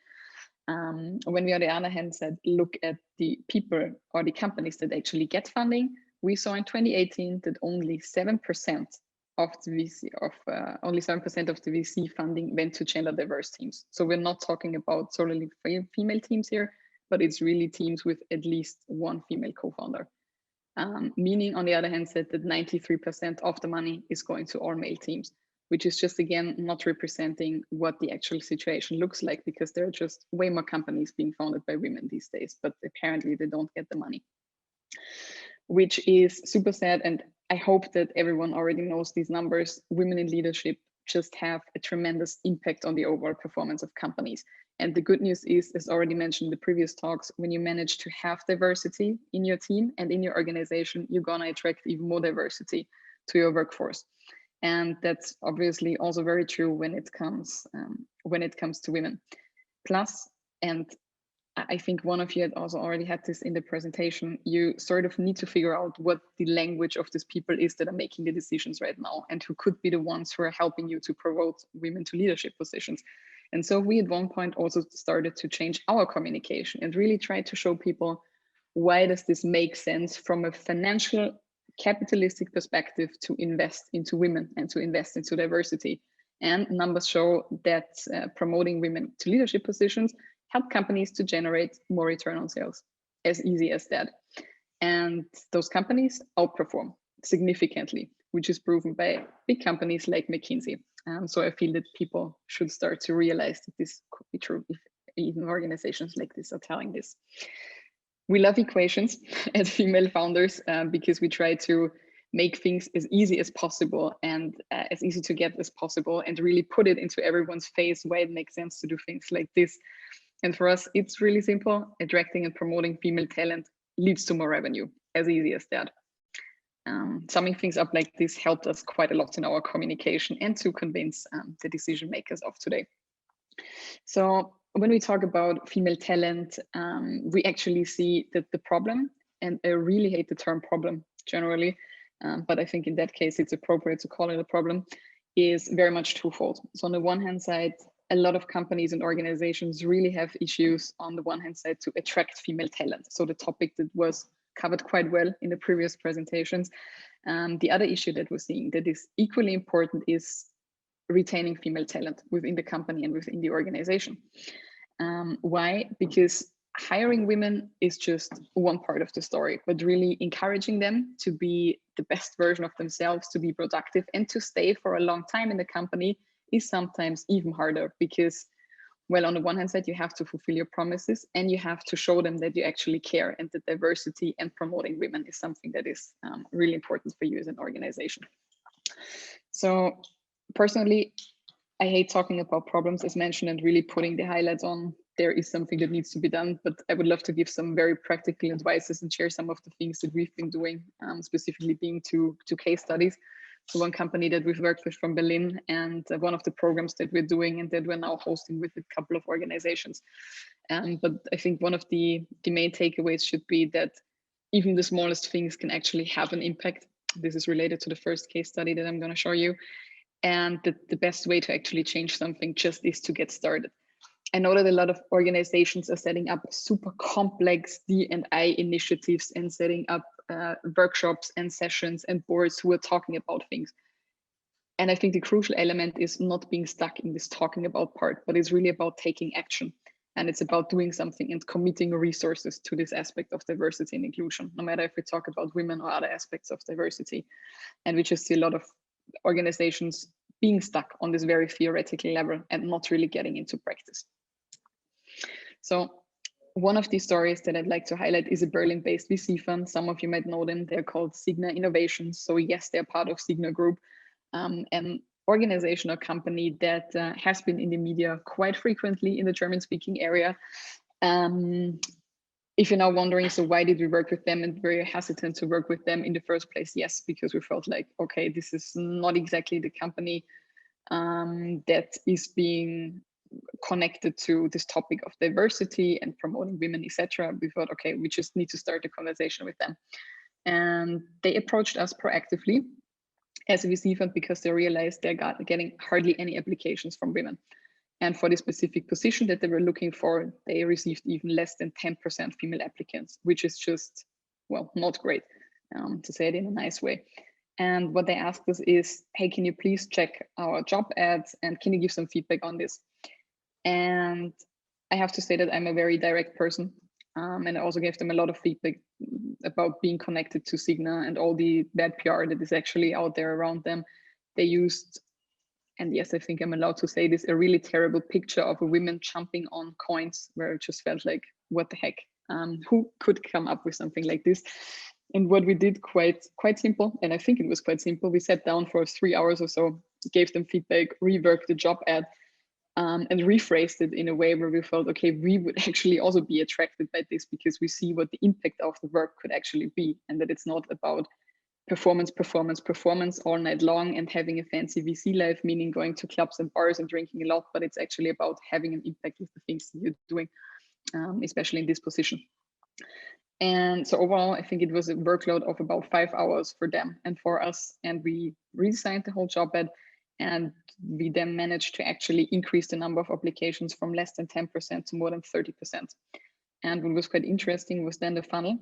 When we, on the other hand, said look at the people or the companies that actually get funding, we saw in 2018 that only 7% of the VC funding went to gender diverse teams. So we're not talking about solely female teams here, but it's really teams with at least one female co-founder. Meaning, on the other hand, that 93% of the money is going to all male teams, which is just, again, not representing what the actual situation looks like, because there are just way more companies being founded by women these days, but apparently they don't get the money, which is super sad. And I hope that everyone already knows these numbers. Women in leadership just have a tremendous impact on the overall performance of companies. And the good news is, as already mentioned in the previous talks, when you manage to have diversity in your team and in your organization, you're gonna attract even more diversity to your workforce. And that's obviously also very true when it comes to women. Plus, and I think one of you had also already had this in the presentation, you sort of need to figure out what the language of these people is that are making the decisions right now, and who could be the ones who are helping you to promote women to leadership positions. And so we at one point also started to change our communication and really try to show people, why does this make sense from a financial capitalistic perspective to invest into women and to invest into diversity? And numbers show that promoting women to leadership positions help companies to generate more return on sales, as easy as that. And those companies outperform significantly, which is proven by big companies like McKinsey. So I feel that people should start to realize that this could be true if even organizations like this are telling this. We love equations as female founders because we try to make things as easy as possible and as easy to get as possible, and really put it into everyone's face why it makes sense to do things like this. And for us, it's really simple. Attracting and promoting female talent leads to more revenue, as easy as that. Summing things up like this helped us quite a lot in our communication and to convince the decision makers of today. So when we talk about female talent, we actually see that the problem, and I really hate the term problem generally, but I think in that case it's appropriate to call it a problem, is very much twofold. So on the one hand side, a lot of companies and organizations really have issues on the one hand side to attract female talent. So the topic that was covered quite well in the previous presentations. The other issue that we're seeing that is equally important is retaining female talent within the company and within the organization. Why? Because hiring women is just one part of the story, but really encouraging them to be the best version of themselves, to be productive and to stay for a long time in the company is sometimes even harder because, well, on the one hand side, you have to fulfill your promises and you have to show them that you actually care and that diversity and promoting women is something that is really important for you as an organization. So personally, I hate talking about problems as mentioned and really putting the highlights on there is something that needs to be done, but I would love to give some very practical advices and share some of the things that we've been doing, specifically being to case studies. So one company that we've worked with from Berlin and one of the programs that we're doing and that we're now hosting with a couple of organizations. But I think one of the main takeaways should be that even the smallest things can actually have an impact. This is related to the first case study that I'm going to show you. And the best way to actually change something just is to get started. I know that a lot of organizations are setting up super complex D&I initiatives and setting up workshops and sessions and boards who are talking about things. And I think the crucial element is not being stuck in this talking about part, but it's really about taking action. And it's about doing something and committing resources to this aspect of diversity and inclusion, no matter if we talk about women or other aspects of diversity. And we just see a lot of organizations being stuck on this very theoretical level and not really getting into practice. So one of these stories that I'd like to highlight is a Berlin-based VC fund. Some of you might know them. They're called Signa Innovations. So yes, they're part of Signa Group, an organization or company that has been in the media quite frequently in the German-speaking area. If you're now wondering, so why did we work with them and very hesitant to work with them in the first place? Yes, because we felt like, okay, this is not exactly the company that is being connected to this topic of diversity and promoting women, etc. We thought, okay, we just need to start a conversation with them. And they approached us proactively as a VC fund because they realized they're getting hardly any applications from women. And for the specific position that they were looking for, they received even less than 10% female applicants, which is just, well, not great, to say it in a nice way. And what they asked us is, hey, can you please check our job ads and can you give some feedback on this? And I have to say that I'm a very direct person. And I also gave them a lot of feedback about being connected to Signa and all the bad PR that is actually out there around them. They used, and yes, I think I'm allowed to say this, a really terrible picture of a woman jumping on coins where it just felt like, what the heck? Who could come up with something like this? And what we did quite simple, and I think it was quite simple. We sat down for 3 hours or so, gave them feedback, reworked the job ad, and rephrased it in a way where we felt, okay, we would actually also be attracted by this because we see what the impact of the work could actually be, and that it's not about performance all night long and having a fancy VC life, meaning going to clubs and bars and drinking a lot, but it's actually about having an impact with the things that you're doing, especially in this position. And so overall, I think it was a workload of about 5 hours for them and for us. And we redesigned the whole job ad. And we then managed to actually increase the number of applications from less than 10% to more than 30%. And what was quite interesting was then the funnel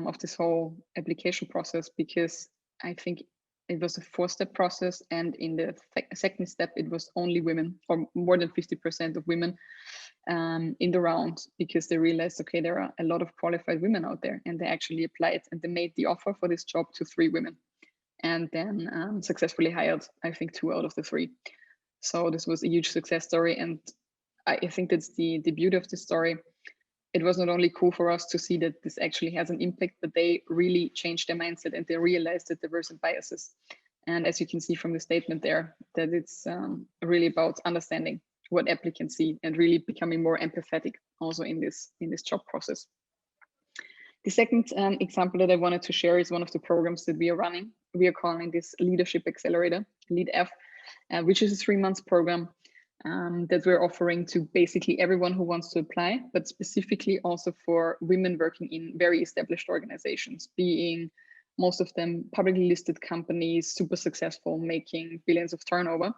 of this whole application process, because I think it was a 4-step process. And in the second step, it was only women, or more than 50% of women in the round, because they realized, okay, there are a lot of qualified women out there, and they actually applied and they made the offer for this job to 3 women. And then successfully hired, I think, 2 out of the 3. So this was a huge success story. And I think that's the beauty of the story. it was not only cool for us to see that this actually has an impact, but they really changed their mindset and they realized that there were some biases. And as you can see from the statement there, that it's really about understanding what applicants see and really becoming more empathetic also in this job process. The second example that I wanted to share is one of the programs that we are running. We are calling this Leadership Accelerator, LeadF, which is a 3-month program that we're offering to basically everyone who wants to apply, but specifically also for women working in very established organizations, being most of them publicly listed companies, super successful, making billions of turnover.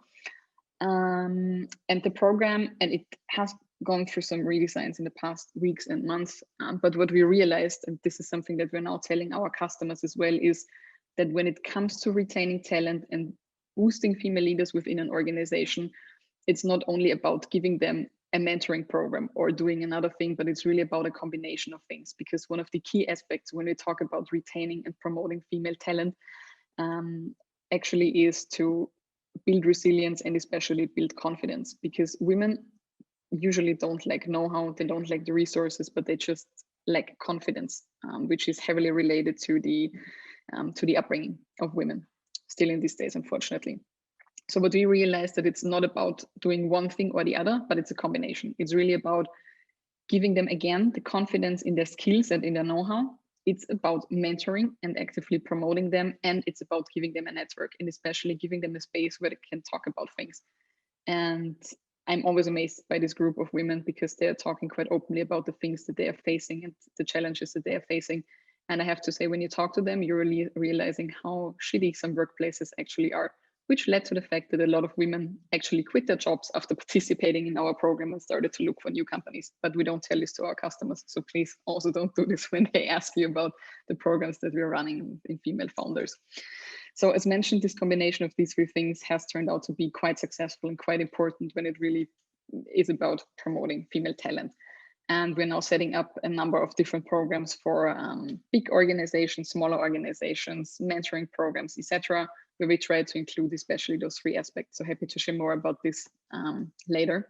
And the program, and it has gone through some redesigns in the past weeks and months, but what we realized, and this is something that we're now telling our customers as well, is that when it comes to retaining talent and boosting female leaders within an organization, it's not only about giving them a mentoring program or doing another thing, but it's really about a combination of things. Because one of the key aspects when we talk about retaining and promoting female talent actually is to build resilience and especially build confidence, because women usually don't lack know-how, they don't lack the resources, but they just lack confidence, which is heavily related to the upbringing of women still in these days, unfortunately. So what we realized that it's not about doing one thing or the other, but it's a combination. It's really about giving them, again, the confidence in their skills and in their know-how. It's about mentoring and actively promoting them. And it's about giving them a network and especially giving them a space where they can talk about things. And I'm always amazed by this group of women because they're talking quite openly about the things that they are facing and the challenges that they are facing. And I have to say, when you talk to them, you're really realizing how shitty some workplaces actually are, which led to the fact that a lot of women actually quit their jobs after participating in our program and started to look for new companies. But we don't tell this to our customers. So please also don't do this when they ask you about the programs that we're running in female founders. So as mentioned, this combination of these 3 things has turned out to be quite successful and quite important when it really is about promoting female talent. And we're now setting up a number of different programs for big organizations, smaller organizations, mentoring programs, etc., where we try to include especially those 3 aspects. So happy to share more about this later.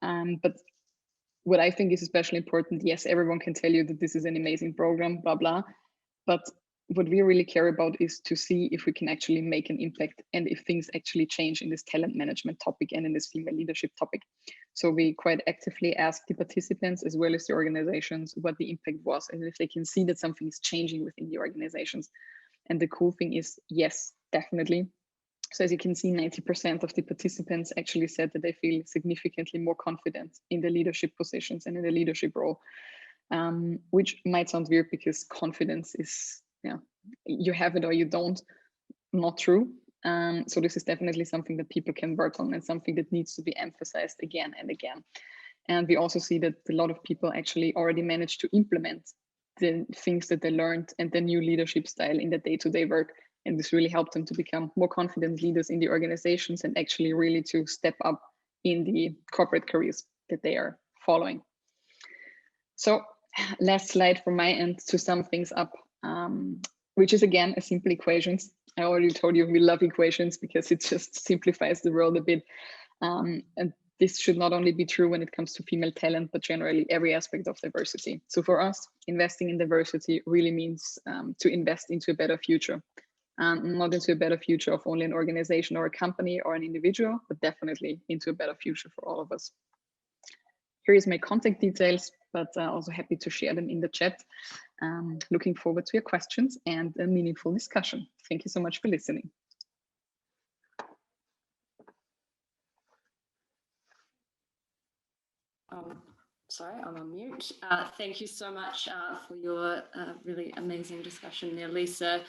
But what I think is especially important, yes, everyone can tell you that this is an amazing program, blah, blah. But what we really care about is to see if we can actually make an impact and if things actually change in this talent management topic and in this female leadership topic. So we quite actively ask the participants as well as the organizations what the impact was and if they can see that something is changing within the organizations. And the cool thing is, yes, definitely. So as you can see, 90% of the participants actually said that they feel significantly more confident in the leadership positions and in the leadership role, which might sound weird because confidence is, you have it or you don't, not true. So this is definitely something that people can work on and something that needs to be emphasized again and again. And we also see that a lot of people actually already managed to implement the things that they learned and the new leadership style in the day-to-day work. And this really helped them to become more confident leaders in the organizations and actually really to step up in the corporate careers that they are following. So last slide from my end to sum things up, which is again a simple equations. I already told you we love equations because it just simplifies the world a bit. And this should not only be true when it comes to female talent, but generally every aspect of diversity. So for us, investing in diversity really means to invest into a better future. Not into a better future of only an organization or a company or an individual, but definitely into a better future for all of us. Here is my contact details, but also happy to share them in the chat. Looking forward to your questions and a meaningful discussion. Thank you so much for listening. Sorry, I'm on mute. Thank you so much for your really amazing discussion there, Lisa.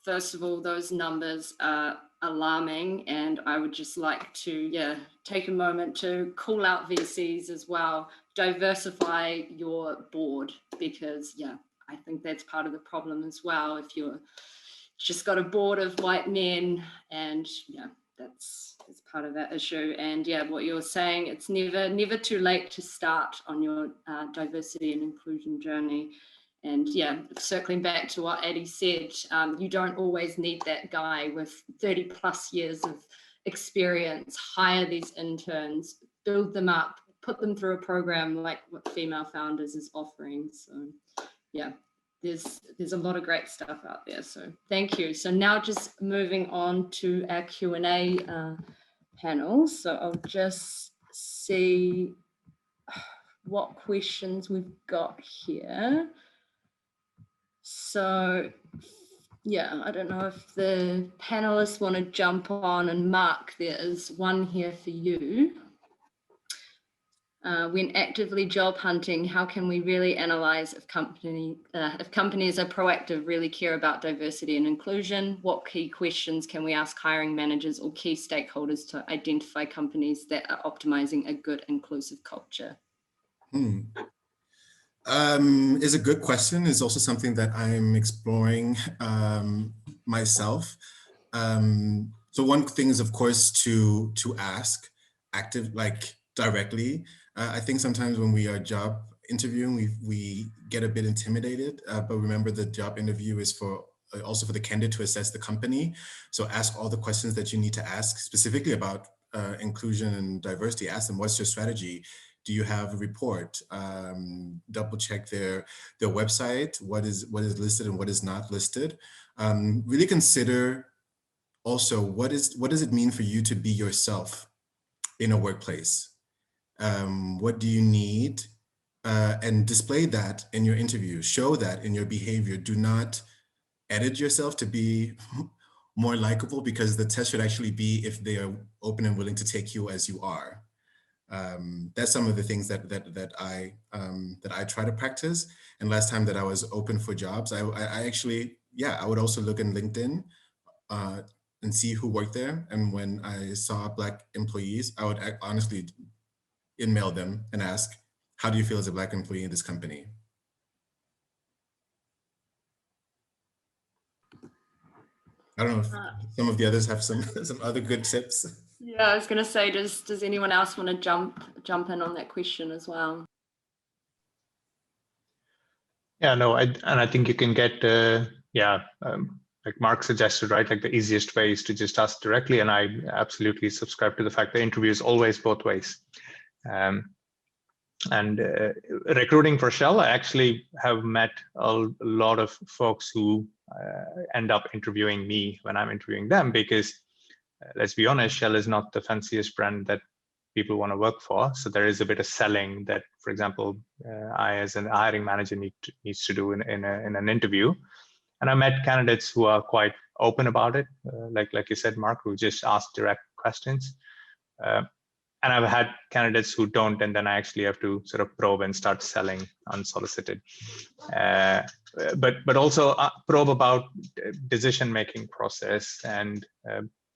First of all, those numbers are alarming, and I would just like to take a moment to call out VCs as well. Diversify your board, because I think that's part of the problem as well. If you're just got a board of white men, and that's part of that issue. And what you're saying, it's never too late to start on your diversity and inclusion journey. And circling back to what Addie said, you don't always need that guy with 30+ years of experience. Hire these interns, build them up, put them through a program like what Female Founders is offering. So yeah, there's a lot of great stuff out there. So thank you. So now just moving on to our Q&A panel. So I'll just see what questions we've got here. So yeah, I don't know if the panelists want to jump on, and Mark, there is one here for you. When actively job hunting, how can we really analyze if companies are proactive, really care about diversity and inclusion? What key questions can we ask hiring managers or key stakeholders to identify companies that are optimizing a good inclusive culture? Is a good question. Is also something that I'm exploring myself. So one thing is, of course, to ask directly. I think sometimes when we are job interviewing, we get a bit intimidated, but remember the job interview is also for the candidate to assess the company. So ask all the questions that you need to ask specifically about inclusion and diversity. Ask them, what's your strategy? Do you have a report? Double check their website, what is listed and what is not listed. Really consider also what does it mean for you to be yourself in a workplace? What do you need? And display that in your interview. Show that in your behavior. Do not edit yourself to be more likable, because the test should actually be if they are open and willing to take you as you are. That's some of the things that I try to practice. And last time that I was open for jobs, I actually, I would also look in LinkedIn and see who worked there. And when I saw Black employees, I would honestly email them and ask, how do you feel as a Black employee in this company? I don't know if some of the others have some other good tips. Yeah, I was going to say, does anyone else want to jump in on that question as well? Yeah, no, I think you can get, like Mark suggested, right? Like the easiest way is to just ask directly. And I absolutely subscribe to the fact that interview is always both ways. Recruiting for Shell, I actually have met a lot of folks who end up interviewing me when I'm interviewing them, because let's be honest, Shell is not the fanciest brand that people want to work for. So there is a bit of selling that, for example, I as an hiring manager needs to do in an interview. And I met candidates who are quite open about it, like you said, Mark, who just ask direct questions. And I've had candidates who don't, and then I actually have to sort of probe and start selling unsolicited. But also probe about decision-making process and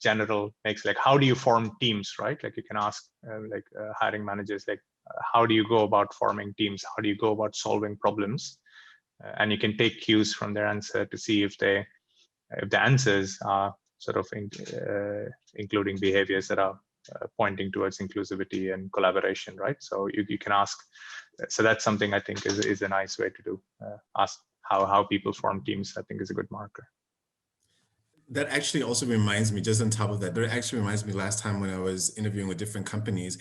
general makes, like, how do you form teams, right? Like you can ask hiring managers, like, how do you go about forming teams? How do you go about solving problems? And you can take cues from their answer to see if the answers are sort of including behaviors that are pointing towards inclusivity and collaboration, right? So you can ask. So that's something I think is a nice way to do. Ask how people form teams, I think is a good marker. That actually also reminds me, just on top of that, last time when I was interviewing with different companies,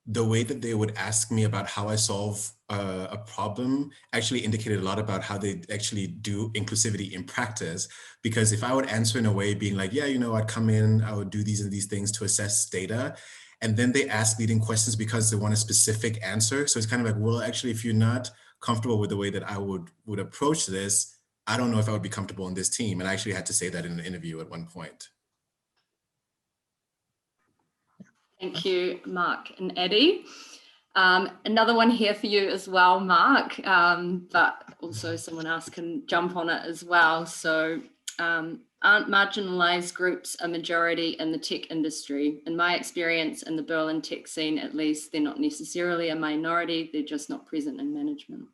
the way that they would ask me about how I solve a problem actually indicated a lot about how they actually do inclusivity in practice. Because if I would answer in a way being like, yeah, I'd come in, I would do these and these things to assess data, and then they ask leading questions because they want a specific answer. So it's kind of like, well, actually, if you're not comfortable with the way that I would approach this, I don't know if I would be comfortable in this team. And I actually had to say that in an interview at one point. Thank you, Mark and Eddie. Another one here for you as well, Mark, but also someone else can jump on it as well. So aren't marginalized groups a majority in the tech industry? In my experience in the Berlin tech scene, at least, they're not necessarily a minority, they're just not present in management.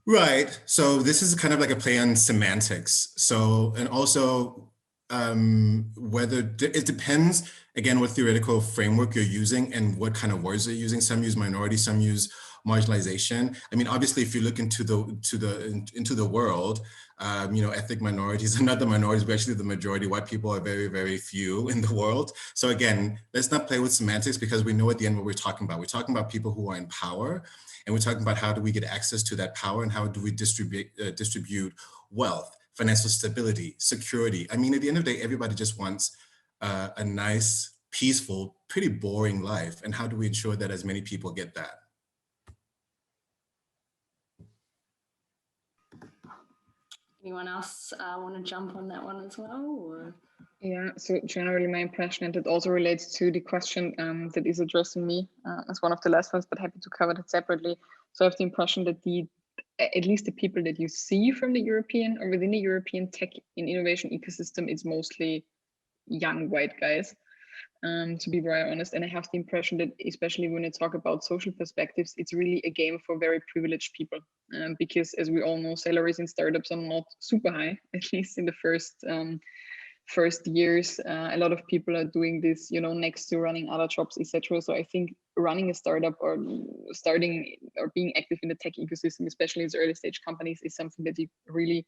Right. So this is kind of like a play on semantics. So, and also whether it depends, again, what theoretical framework you're using and what kind of words they're using. Some use minority, some use marginalization. I mean, obviously, if you look into the world, ethnic minorities are not the minorities, but actually the majority. White people are very, very few in the world. So again, let's not play with semantics, because we know at the end what we're talking about. We're talking about people who are in power, and we're talking about how do we get access to that power, and how do we distribute wealth, financial stability, security. I mean, at the end of the day, everybody just wants a nice, peaceful, pretty boring life. And how do we ensure that as many people get that? Anyone else want to jump on that one as well? Or? Yeah, so generally my impression, and it also relates to the question that is addressing me as one of the last ones, but happy to cover that separately. So I have the impression that at least the people that you see from the European or within the European tech and innovation ecosystem is mostly young white guys, to be very honest. And I have the impression that, especially when you talk about social perspectives, it's really a game for very privileged people, because as we all know, salaries in startups are not super high, at least in the first years. A lot of people are doing this, next to running other jobs, etc. So I think running a startup or starting or being active in the tech ecosystem, especially as early stage companies, is something that you really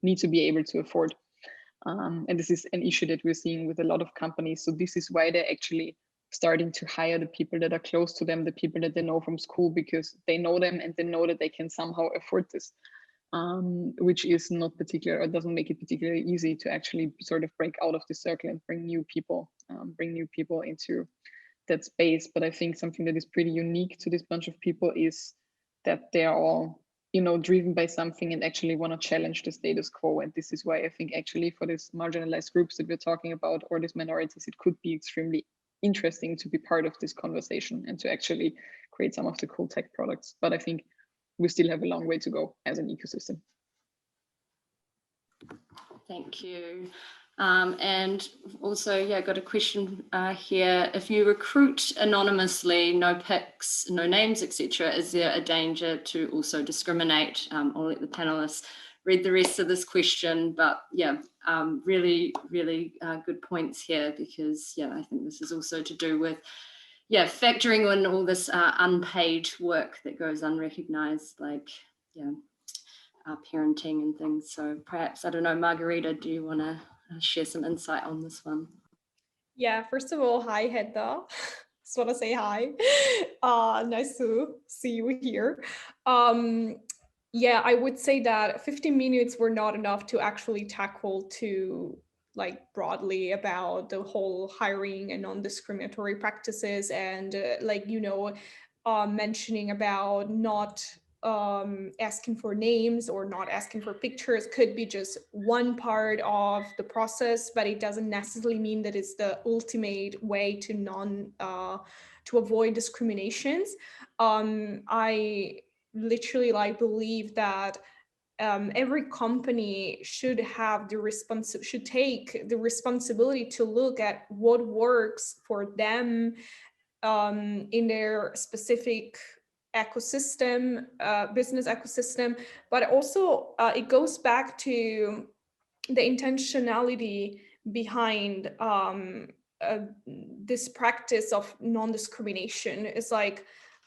need to be able to afford. And this is an issue that we're seeing with a lot of companies. So this is why they're actually starting to hire the people that are close to them, the people that they know from school, because they know them and they know that they can somehow afford this. Which is not particular, or doesn't make it particularly easy to actually sort of break out of the circle and bring new people into that space. But I think something that is pretty unique to this bunch of people is that they are all, driven by something and actually want to challenge the status quo. And this is why I think actually for these marginalized groups that we're talking about, or these minorities, it could be extremely interesting to be part of this conversation and to actually create some of the cool tech products. But I think we still have a long way to go as an ecosystem. Thank you. And also, got a question here. If you recruit anonymously, no pics, no names, etc., is there a danger to also discriminate? I'll let the panelists read the rest of this question, but really, really good points here, because I think this is also to do with factoring in all this unpaid work that goes unrecognized, like parenting and things. So perhaps, I don't know, Margarita, do you want to share some insight on this one? Yeah, first of all, hi, Hedda. Just want to say hi. Nice to see you here. I would say that 15 minutes were not enough to actually tackle to broadly about the whole hiring and non-discriminatory practices, and mentioning about not asking for names or not asking for pictures could be just one part of the process, but it doesn't necessarily mean that it's the ultimate way to avoid discriminations. I literally believe that every company should take the responsibility to look at what works for them in their specific ecosystem, business ecosystem, but also it goes back to the intentionality behind this practice of non-discrimination. It's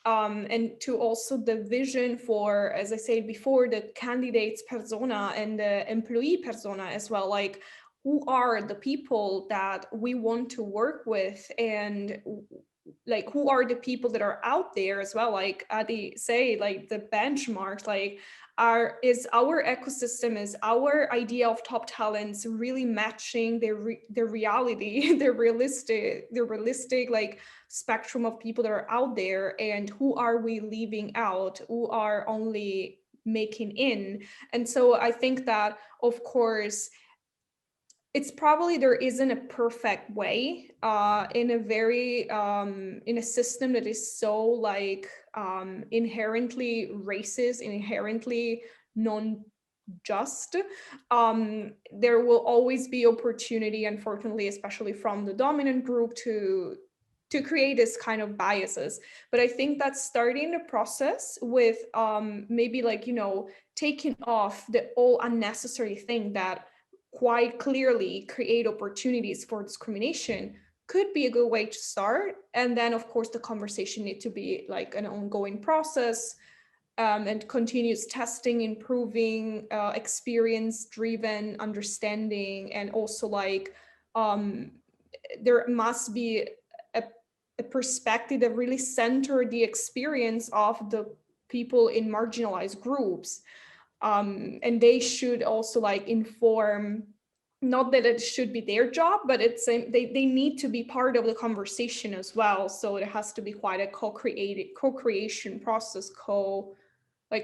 and to also the vision for, as I said before, the candidate's persona and the employee persona as well, who are the people that we want to work with, and who are the people that are out there as well, Adi say, the benchmarks, is our ecosystem, is our idea of top talents really matching the reality, the realistic spectrum of people that are out there, and who are we leaving out, who are only making in. And so I think that, of course, it's probably there isn't a perfect way in a system that is so inherently racist, inherently non-just. There will always be opportunity, unfortunately, especially from the dominant group, to create this kind of biases. But I think that starting the process with maybe taking off the all unnecessary thing that quite clearly create opportunities for discrimination could be a good way to start. And then of course the conversation need to be like an ongoing process, and continuous testing, improving, experience driven understanding, and also like there must be a perspective that really center the experience of the people in marginalized groups, and they should also like inform, not that it should be their job, but it's they need to be part of the conversation as well. So it has to be quite a co-creation process,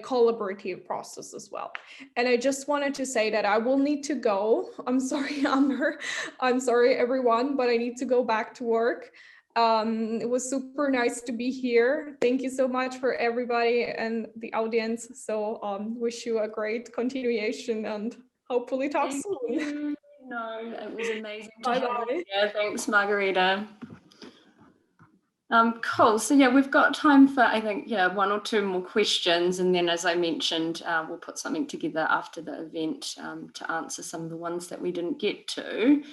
collaborative process as well. And I just wanted to say that I will need to go. I'm sorry, Amber. I'm sorry, everyone, but I need to go back to work. It was super nice to be here. Thank you so much for everybody and the audience. So wish you a great continuation and hopefully talk Thank soon. you. No, it was amazing to have Bye-bye. you here. Thanks, Margarita. Cool. So yeah, we've got time for, I think, yeah, 1 or 2 more questions. And then as I mentioned, we'll put something together after the event to answer some of the ones that we didn't get to.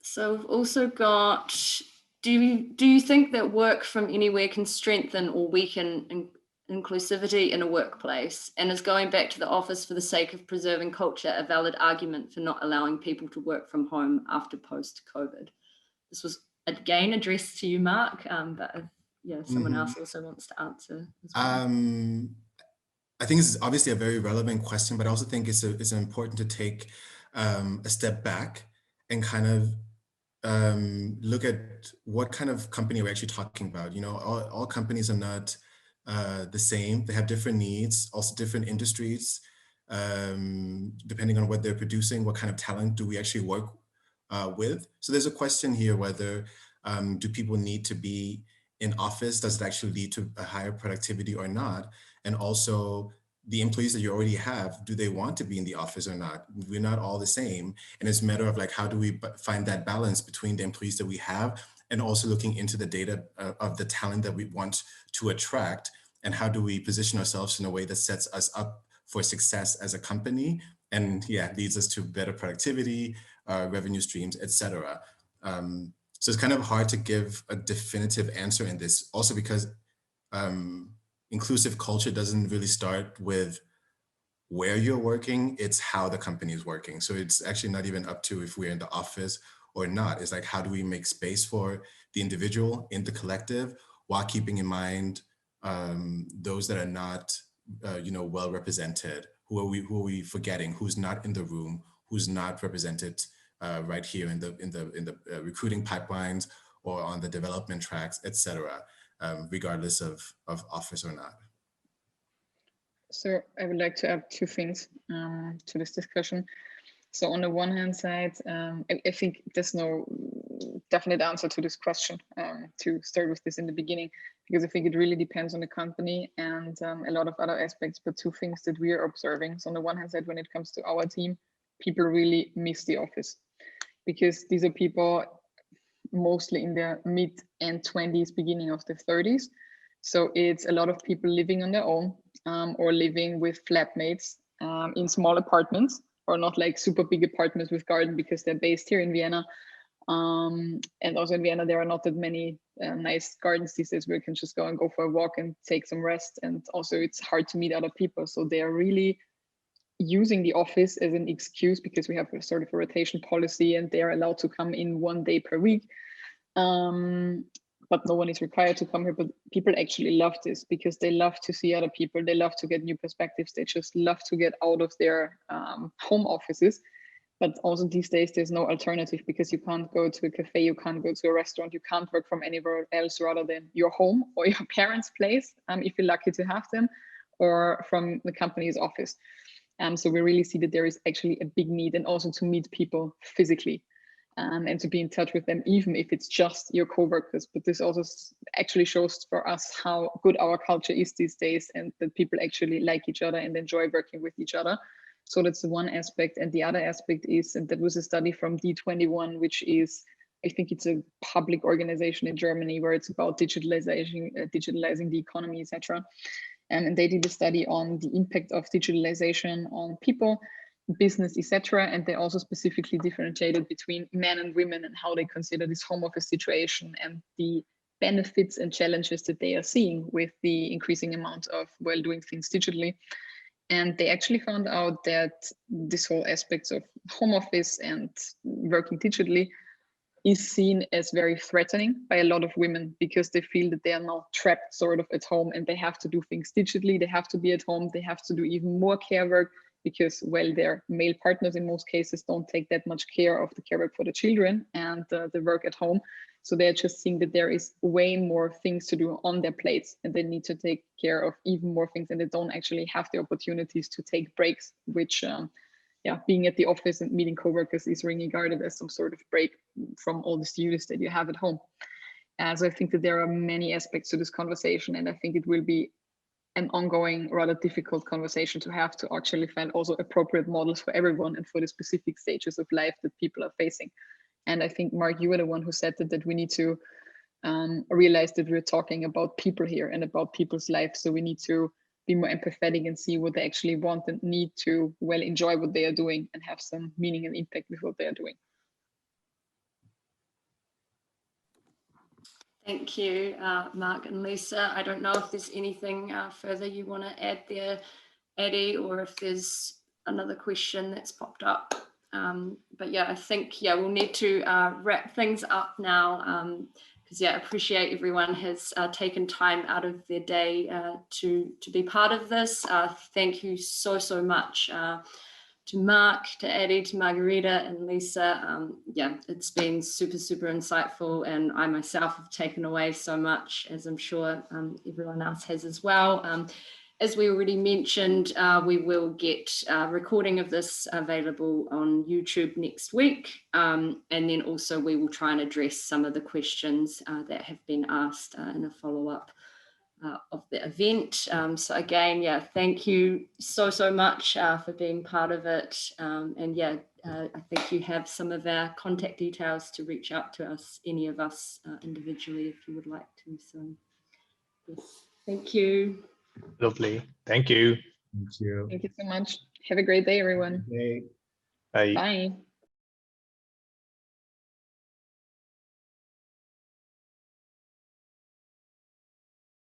So we've also got, do you think that work from anywhere can strengthen or weaken inclusivity in a workplace? And is going back to the office for the sake of preserving culture a valid argument for not allowing people to work from home after post-COVID? This was again addressed to you, Mark, but if, yeah, someone else also wants to answer as well. I think this is obviously a very relevant question, but I also think it's important to take a step back and kind of look at what kind of company we're actually talking about. You know, all companies are not the same. They have different needs, also different industries, depending on what they're producing, what kind of talent do we actually work with. So there's a question here whether do people need to be in office? Does it actually lead to a higher productivity or not? And also the employees that you already have, do they want to be in the office or not? We're not all the same. And it's a matter of like, how do we find that balance between the employees that we have and also looking into the data of the talent that we want to attract, and how do we position ourselves in a way that sets us up for success as a company and leads us to better productivity, revenue streams, etc. So it's kind of hard to give a definitive answer in this, also because inclusive culture doesn't really start with where you're working, it's how the company is working. So it's actually not even up to if we're in the office or not. It's like, how do we make space for the individual in the collective while keeping in mind those that are not well represented? Who are we forgetting? Who's not in the room? Who's not represented right here in the recruiting pipelines or on the development tracks, etc., regardless of office or not. So I would like to add 2 things to this discussion. So on the one hand side, I think there's no definite answer to this question, to start with this in the beginning, because I think it really depends on the company and a lot of other aspects, but 2 things that we are observing. So on the one hand side, when it comes to our team, people really miss the office, because these are people mostly in their mid and 20s, beginning of the 30s. So it's a lot of people living on their own or living with flatmates in small apartments, or not like super big apartments with garden, because they're based here in Vienna. And also in Vienna, there are not that many nice gardens these days where you can just go and go for a walk and take some rest. And also it's hard to meet other people. So they are really using the office as an excuse, because we have a sort of a rotation policy and they are allowed to come in 1 day per week. But no one is required to come here. But people actually love this, because they love to see other people. They love to get new perspectives. They just love to get out of their home offices. But also these days, there's no alternative, because you can't go to a cafe, you can't go to a restaurant, you can't work from anywhere else rather than your home or your parents' place, if you're lucky to have them, or from the company's office. So we really see that there is actually a big need, and also to meet people physically and to be in touch with them, even if it's just your coworkers. But this also actually shows for us how good our culture is these days, and that people actually like each other and enjoy working with each other. So that's the one aspect. And the other aspect is, and that was a study from D21, which is, I think it's a public organization in Germany, where it's about digitalizing the economy, etc. And they did a study on the impact of digitalization on people. business, etc. And they also specifically differentiated between men and women and how they consider this home office situation and the benefits and challenges that they are seeing with the increasing amount of doing things digitally. And they actually found out that this whole aspects of home office and working digitally is seen as very threatening by a lot of women, because they feel that they are now trapped sort of at home and they have to do things digitally. They have to be at home. They have to do even more care work because, well, their male partners in most cases don't take that much care of the care work for the children and the work at home. So they're just seeing that there is way more things to do on their plates and they need to take care of even more things, and they don't actually have the opportunities to take breaks, which being at the office and meeting coworkers is regarded as some sort of break from all the duties that you have at home. So I think that there are many aspects to this conversation, and I think it will be an ongoing, rather difficult conversation to have to actually find also appropriate models for everyone and for the specific stages of life that people are facing. And I think, Mark, you were the one who said that we need to realize that we're talking about people here and about people's lives. So we need to be more empathetic and see what they actually want and need to enjoy what they are doing and have some meaning and impact with what they are doing. Thank you, Mark and Lisa. I don't know if there's anything further you want to add there, Addie, or if there's another question that's popped up. But yeah, I think, we'll need to wrap things up now, because I appreciate everyone has taken time out of their day to be part of this. Thank you so much to Mark, to Addie, to Margarita and Lisa. It's been super insightful, and I myself have taken away so much, as I'm sure everyone else has as well. As we already mentioned, we will get a recording of this available on YouTube next week. And then also we will try and address some of the questions that have been asked in a follow-up of the event. So again, thank you so much for being part of it. I think you have some of our contact details to reach out to us, any of us individually, if you would like to. So yes, thank you. Lovely. Thank you. Thank you. Thank you so much. Have a great day, everyone. Okay. Bye. Bye.